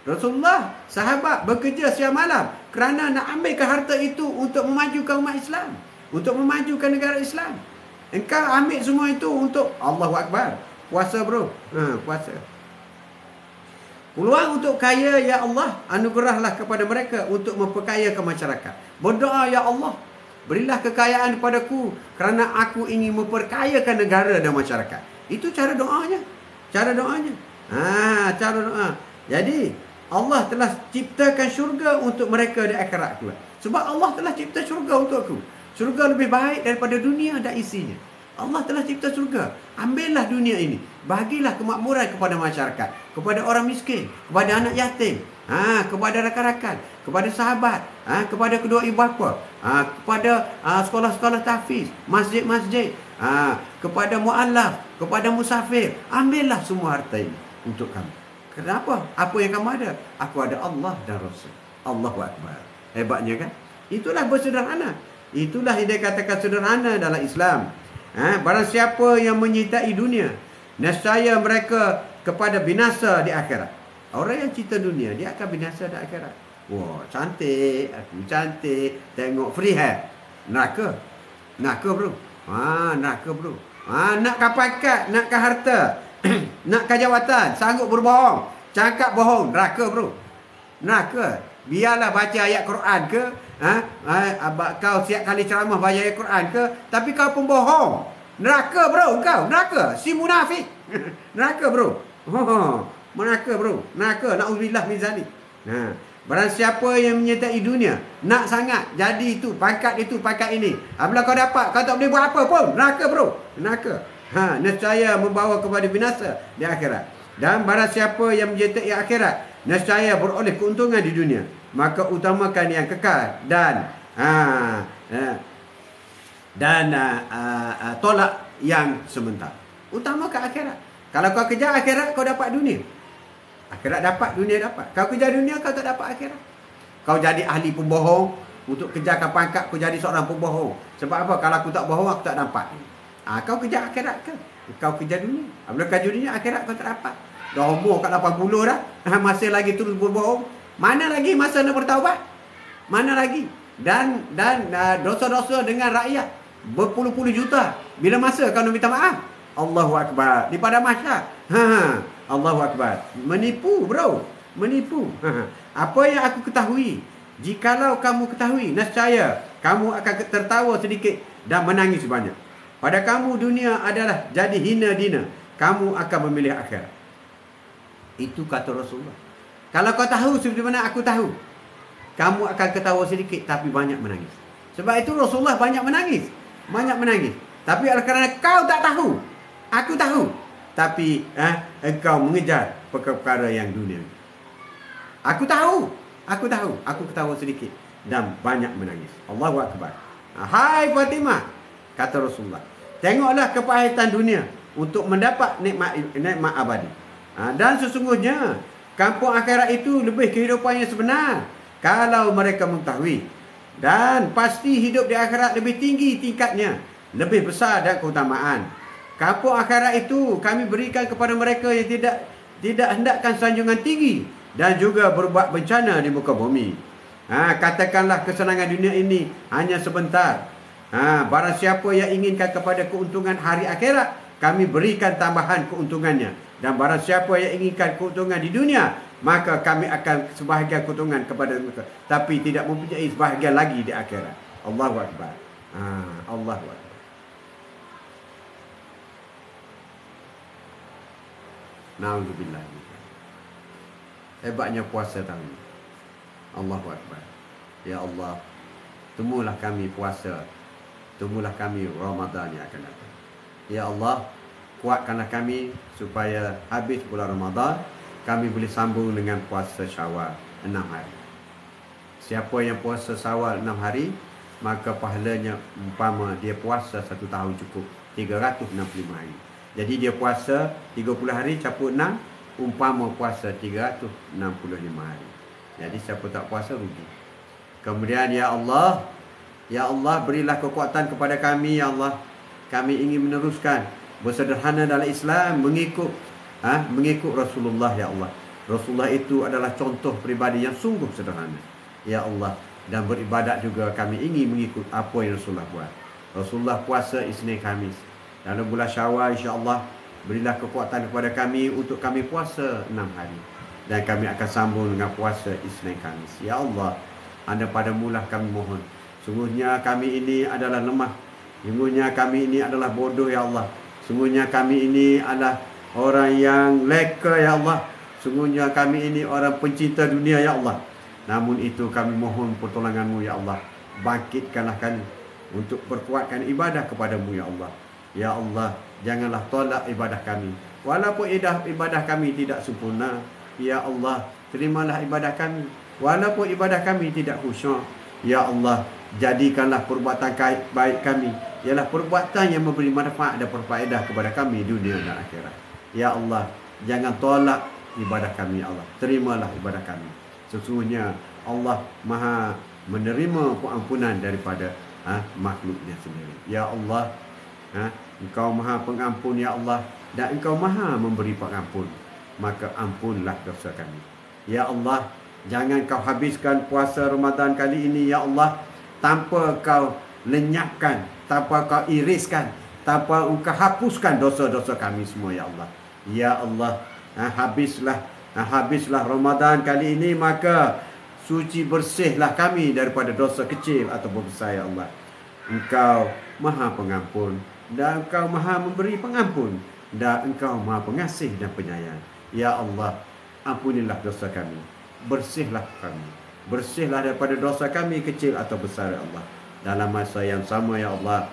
A: Rasulullah, sahabat bekerja siang malam kerana nak ambilkan harta itu untuk memajukan umat Islam, untuk memajukan negara Islam. Engkau ambil semua itu untuk Allahu Akbar. Puasa bro. Puasa. Peluang untuk kaya, ya Allah, anugerahlah kepada mereka untuk memperkayakan masyarakat. Berdoa, ya Allah, berilah kekayaan kepadaku kerana aku ingin memperkayakan negara dan masyarakat. Itu cara doanya. Cara doanya. Cara doa. Jadi, Allah telah ciptakan syurga untuk mereka di akhirat kelak. Sebab Allah telah cipta syurga untukku. Syurga lebih baik daripada dunia dan isinya. Allah telah cipta syurga. Ambillah dunia ini. Bagilah kemakmuran kepada masyarakat, kepada orang miskin, kepada anak yatim, kepada rakan-rakan, kepada sahabat, kepada kedua ibu bapa, kepada sekolah-sekolah tahfiz, masjid-masjid, kepada mu'allaf, kepada musafir. Ambillah semua harta ini untuk kamu. Kenapa? Apa yang kamu ada? Aku ada Allah dan Rasul. Allahu Akbar. Hebatnya kan? Itulah bersederhana. Itulah yang dikatakan sederhana dalam Islam. Barang siapa yang menyintai dunia, nescaya mereka kepada binasa di akhirat. Orang yang cinta dunia, dia akan binasa di akhirat. Wah, cantik, aku cantik, tengok free hair. Neraka. Neraka bro. Neraka bro. Nakkah pangkat, nakkah harta, nakkah jawatan, sanggup berbohong, cakap bohong, neraka bro. Neraka. Biarlah baca ayat Quran ke, kau siap kali ceramah baca ayat Quran ke, tapi kau pembohong. Neraka bro, kau neraka, si munafik. Neraka bro. Neraka bro. Neraka, na'udzubillah min zalik. Barang siapa yang menyertai dunia, nak sangat jadi itu, pangkat ini. Bila kau dapat, kau tak boleh buat apa pun. Neraka bro. Neraka. Nescaya membawa kepada binasa di akhirat. Dan barang siapa yang menyertai akhirat, nescaya beroleh keuntungan di dunia. Maka utamakan yang kekal dan tolak yang sementara. Utamakan akhirat. Kalau kau kejar akhirat, kau dapat dunia. Akhirat dapat, dunia dapat. Kau kejar dunia, kau tak dapat akhirat. Kau jadi ahli pembohong, untuk kejarkan pangkat, kau jadi seorang pembohong. Sebab apa? Kalau aku tak bohong, aku tak dapat. Kau kejar akhirat ke? Kau kejar dunia. Bila kejar dunia, akhirat kau tak dapat. Dah umur kat 80 dah. Masih lagi terus berbohong. Mana lagi masa nak bertaubat? Mana lagi? Dan dosa-dosa dengan rakyat berpuluh-puluh juta. Bila masa kau nak minta maaf? Allahu Akbar. Di pada mahsyar. Allahu Akbar. Menipu bro. Menipu. Apa yang aku ketahui, jikalau kamu ketahui, nescaya kamu akan tertawa sedikit dan menangis banyak. Pada kamu dunia adalah jadi hina dina. Kamu akan memilih akhirat. Itu kata Rasulullah. Kalau kau tahu seperti mana aku tahu, kamu akan ketawa sedikit tapi banyak menangis. Sebab itu Rasulullah banyak menangis. Banyak menangis. Tapi kerana kau tak tahu, aku tahu. Tapi engkau mengejar perkara yang dunia. Aku tahu. Aku ketawa sedikit dan banyak menangis. Allahu Akbar. Hai Fatimah, kata Rasulullah, tengoklah kepahitan dunia untuk mendapat nikmat abadi. Dan sesungguhnya kampung akhirat itu lebih kehidupan yang sebenar kalau mereka mengetahui. Dan pasti hidup di akhirat lebih tinggi tingkatnya, lebih besar dan keutamaan. Kampung akhirat itu kami berikan kepada mereka yang tidak hendakkan sanjungan tinggi dan juga berbuat bencana di muka bumi. Katakanlah kesenangan dunia ini hanya sebentar. Barang siapa yang inginkan kepada keuntungan hari akhirat, kami berikan tambahan keuntungannya Dan barang siapa yang inginkan keuntungan di dunia, maka kami akan sebahagian keuntungan kepada mereka, tapi tidak mempunyai sebahagian lagi di akhirat. Allahu Akbar. Allahu Akbar. Na'udzubillah. Hebatnya puasa tahun ini. Allahu Akbar. Ya Allah, temulah kami puasa, temulah kami Ramadan yang akan datang. Ya Allah, kuatkanlah kami supaya habis bulan Ramadan kami boleh sambung dengan puasa Syawal 6 hari. Siapa yang puasa Syawal 6 hari, maka pahalanya umpama dia puasa 1 tahun cukup 365 hari. Jadi dia puasa 30 hari campur 6, umpama puasa 365 hari. Jadi siapa tak puasa rugi. Kemudian ya Allah berilah kekuatan kepada kami ya Allah. Kami ingin meneruskan bersederhana dalam Islam, mengikut Rasulullah ya Allah. Rasulullah itu adalah contoh pribadi yang sungguh sederhana ya Allah. Dan beribadat juga kami ingin mengikut apa yang Rasulullah buat. Rasulullah puasa Isnin Khamis. Dalam bulan Syawal insya-Allah berilah kekuatan kepada kami untuk kami puasa 6 hari. Dan kami akan sambung dengan puasa Isnin Khamis. Ya Allah, Anda padamulah kami mohon. Sungguhnya kami ini adalah lemah. Sungguhnya kami ini adalah bodoh ya Allah. Sungguhnya kami ini adalah orang yang leka ya Allah. Sungguhnya kami ini orang pencinta dunia ya Allah. Namun itu kami mohon pertolongan-Mu ya Allah. Bangkitkanlah kami untuk berkuatkan ibadah kepada-Mu ya Allah. Ya Allah, janganlah tolak ibadah kami. Walaupun ibadah kami tidak sempurna, ya Allah, terimalah ibadah kami. Walaupun ibadah kami tidak khusyuk, ya Allah, jadikanlah perbuatan baik kami ialah perbuatan yang memberi manfaat dan berfaedah kepada kami dunia dan akhirat. Ya Allah, jangan tolak ibadah kami ya Allah. Terimalah ibadah kami. Sesungguhnya Allah Maha menerima pengampunan daripada makhluknya sendiri. Ya Allah, Engkau Maha Pengampun ya Allah, dan Engkau Maha memberi pengampun. Maka ampunlah dosa kami. Ya Allah, jangan Kau habiskan puasa Ramadan kali ini ya Allah tanpa Kau lenyapkan, tanpa Kau iriskan, tanpa Engkau hapuskan dosa-dosa kami semua ya Allah. Ya Allah, habislah Ramadan kali ini, maka suci bersihlah kami daripada dosa kecil ataupun besar ya Allah. Engkau Maha Pengampun dan Engkau Maha memberi pengampun, dan Engkau Maha Pengasih dan Penyayang. Ya Allah, ampunilah dosa kami, bersihlah kami, bersihlah daripada dosa kami kecil atau besar ya Allah. Dalam masa yang sama ya Allah,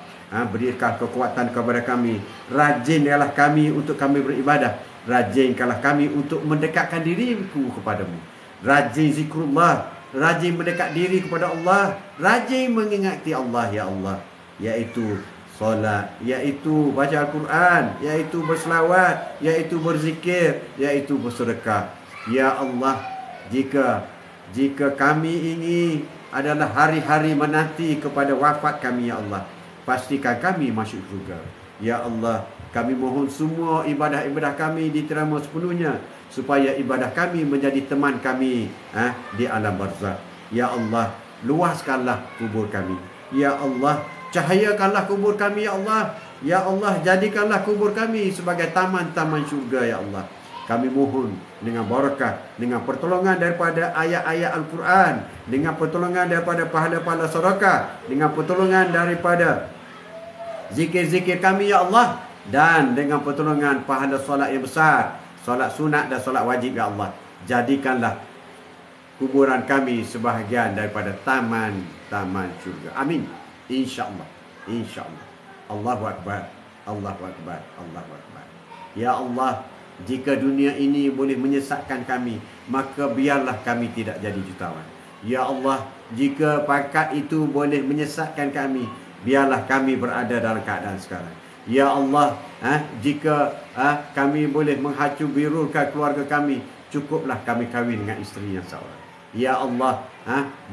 A: berikan kekuatan kepada kami. Rajinlah kami untuk kami beribadah. Rajinkanlah kami untuk mendekatkan diriku kepadamu. Rajin zikrullah, rajin mendekat diri kepada Allah, rajin mengingati Allah ya Allah, iaitu solat, iaitu baca Al-Quran, iaitu berselawat, iaitu berzikir, iaitu bersedekah. Ya Allah, jika kami ini adalah hari-hari menanti kepada wafat kami ya Allah, pastikan kami masuk surga. Ya Allah, kami mohon semua ibadah-ibadah kami diterima sepenuhnya, supaya ibadah kami menjadi teman kami di alam barzakh. Ya Allah, luaskanlah kubur kami. Ya Allah, cahayakanlah kubur kami ya Allah. Ya Allah, jadikanlah kubur kami sebagai taman-taman syurga ya Allah. Kami mohon dengan barakah, dengan pertolongan daripada ayat-ayat Al-Quran, dengan pertolongan daripada pahala-pahala sedekah, dengan pertolongan daripada zikir-zikir kami ya Allah, dan dengan pertolongan pahala solat yang besar, solat sunat dan solat wajib ya Allah. Jadikanlah kuburan kami sebahagian daripada taman-taman syurga. Amin. InsyaAllah. InsyaAllah. Allahu Akbar. Allahu Akbar. Allahu Akbar. Ya Allah, jika dunia ini boleh menyesatkan kami, maka biarlah kami tidak jadi jutawan. Ya Allah, jika pangkat itu boleh menyesatkan kami, biarlah kami berada dalam keadaan sekarang. Ya Allah, jika kami boleh menghacubirulkan keluarga kami, cukuplah kami kahwin dengan isteri yang seorang. Ya Allah,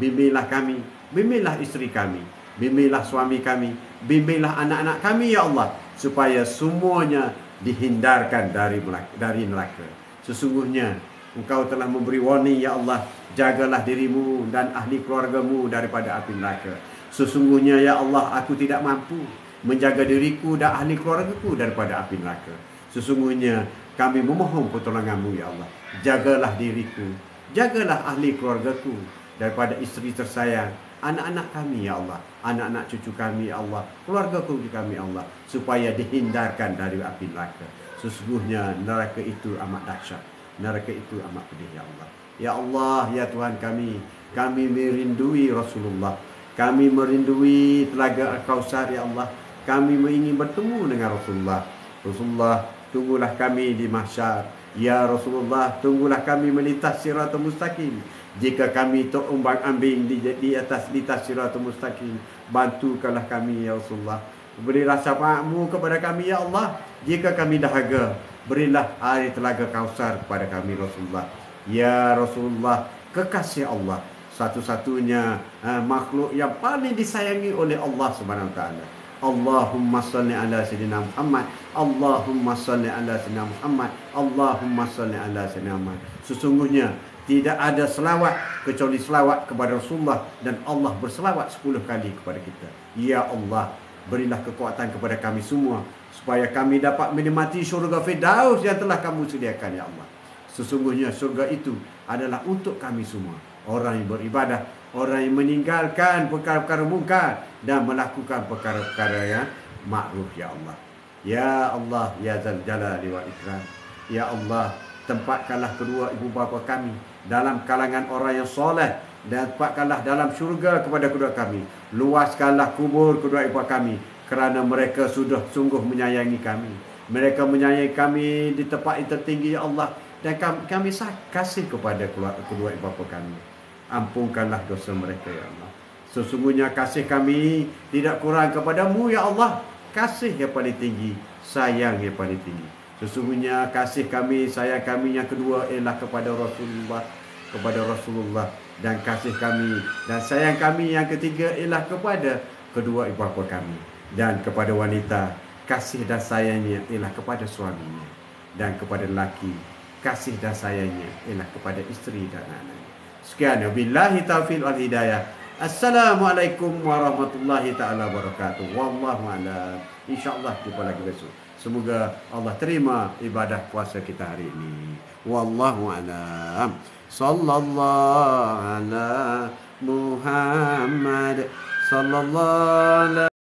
A: bimbinglah kami, bimbinglah isteri kami, bimbinglah suami kami, bimbinglah anak-anak kami ya Allah, supaya semuanya dihindarkan dari neraka. Sesungguhnya Engkau telah memberi warning ya Allah, jagalah dirimu dan ahli keluargamu daripada api neraka. Sesungguhnya ya Allah, aku tidak mampu menjaga diriku dan ahli keluargaku daripada api neraka. Sesungguhnya Kami memohon pertolongan-Mu ya Allah. Jagalah diriku, jagalah ahli keluargaku daripada isteri tersayang, anak-anak kami ya Allah, anak-anak cucu kami ya Allah, keluarga kami ya Allah, supaya dihindarkan dari api neraka. Sesungguhnya neraka itu amat dahsyat, neraka itu amat pedih ya Allah. Ya Allah, ya Tuhan kami merindui Rasulullah, kami merindui telaga Al-Kausar ya Allah. Kami ingin bertemu dengan Rasulullah. Rasulullah, tunggulah kami di mahsyar. Ya Rasulullah, tunggulah kami melintas siratul mustaqim. Jika kami terumbang-ambing di atas lintas siratul mustaqim, bantukanlah kami ya Rasulullah. Berilah syafaat-Mu kepada kami ya Allah. Jika kami dahaga, berilah air telaga Kausar kepada kami Rasulullah. Ya Rasulullah, kekasih Allah, satu-satunya makhluk yang paling disayangi oleh Allah Subhanahu Wa Taala. Allahumma salli ala sayyidina Muhammad, Allahumma salli ala sayyidina Muhammad, Allahumma salli ala sayyidina Muhammad. Sesungguhnya tidak ada selawat kecuali selawat kepada Rasulullah, dan Allah berselawat 10 kali kepada kita. Ya Allah, berilah kekuatan kepada kami semua supaya kami dapat menikmati syurga Firdaus yang telah Kamu sediakan ya Allah. Sesungguhnya syurga itu adalah untuk kami semua, orang yang beribadah, orang yang meninggalkan perkara-perkara mungkar dan melakukan perkara-perkara yang makruf ya Allah. Ya Allah, ya Zal Jalali wal Ikram. Ya Allah, tempatkanlah kedua ibu bapa kami dalam kalangan orang yang soleh, dan tempatkanlah dalam syurga kepada kedua kami. Luaskanlah kubur kedua ibu bapa kami, kerana mereka sudah sungguh menyayangi kami. Mereka menyayangi kami di tempat yang tertinggi ya Allah, dan kami kasih kepada kedua ibu bapa kami. Ampunkanlah dosa mereka ya Allah. Sesungguhnya kasih kami tidak kurang kepadamu ya Allah. Kasih yang paling tinggi, sayang yang paling tinggi. Sesungguhnya kasih kami, sayang kami yang kedua ialah kepada Rasulullah, dan kasih kami dan sayang kami yang ketiga ialah kepada kedua ibu bapa kami, dan kepada wanita kasih dan sayangnya ialah kepada suaminya, dan kepada lelaki kasih dan sayangnya ialah kepada isteri dan anak-anak. Sekian, billahi taufiq wal hidayah. Assalamualaikum warahmatullahi taala wabarakatuh. Wallahu a'lam. Insyaallah jumpa lagi besok. Semoga Allah terima ibadah puasa kita hari ini. Wallahu a'lam. Sallallahu ala Muhammad sallallahu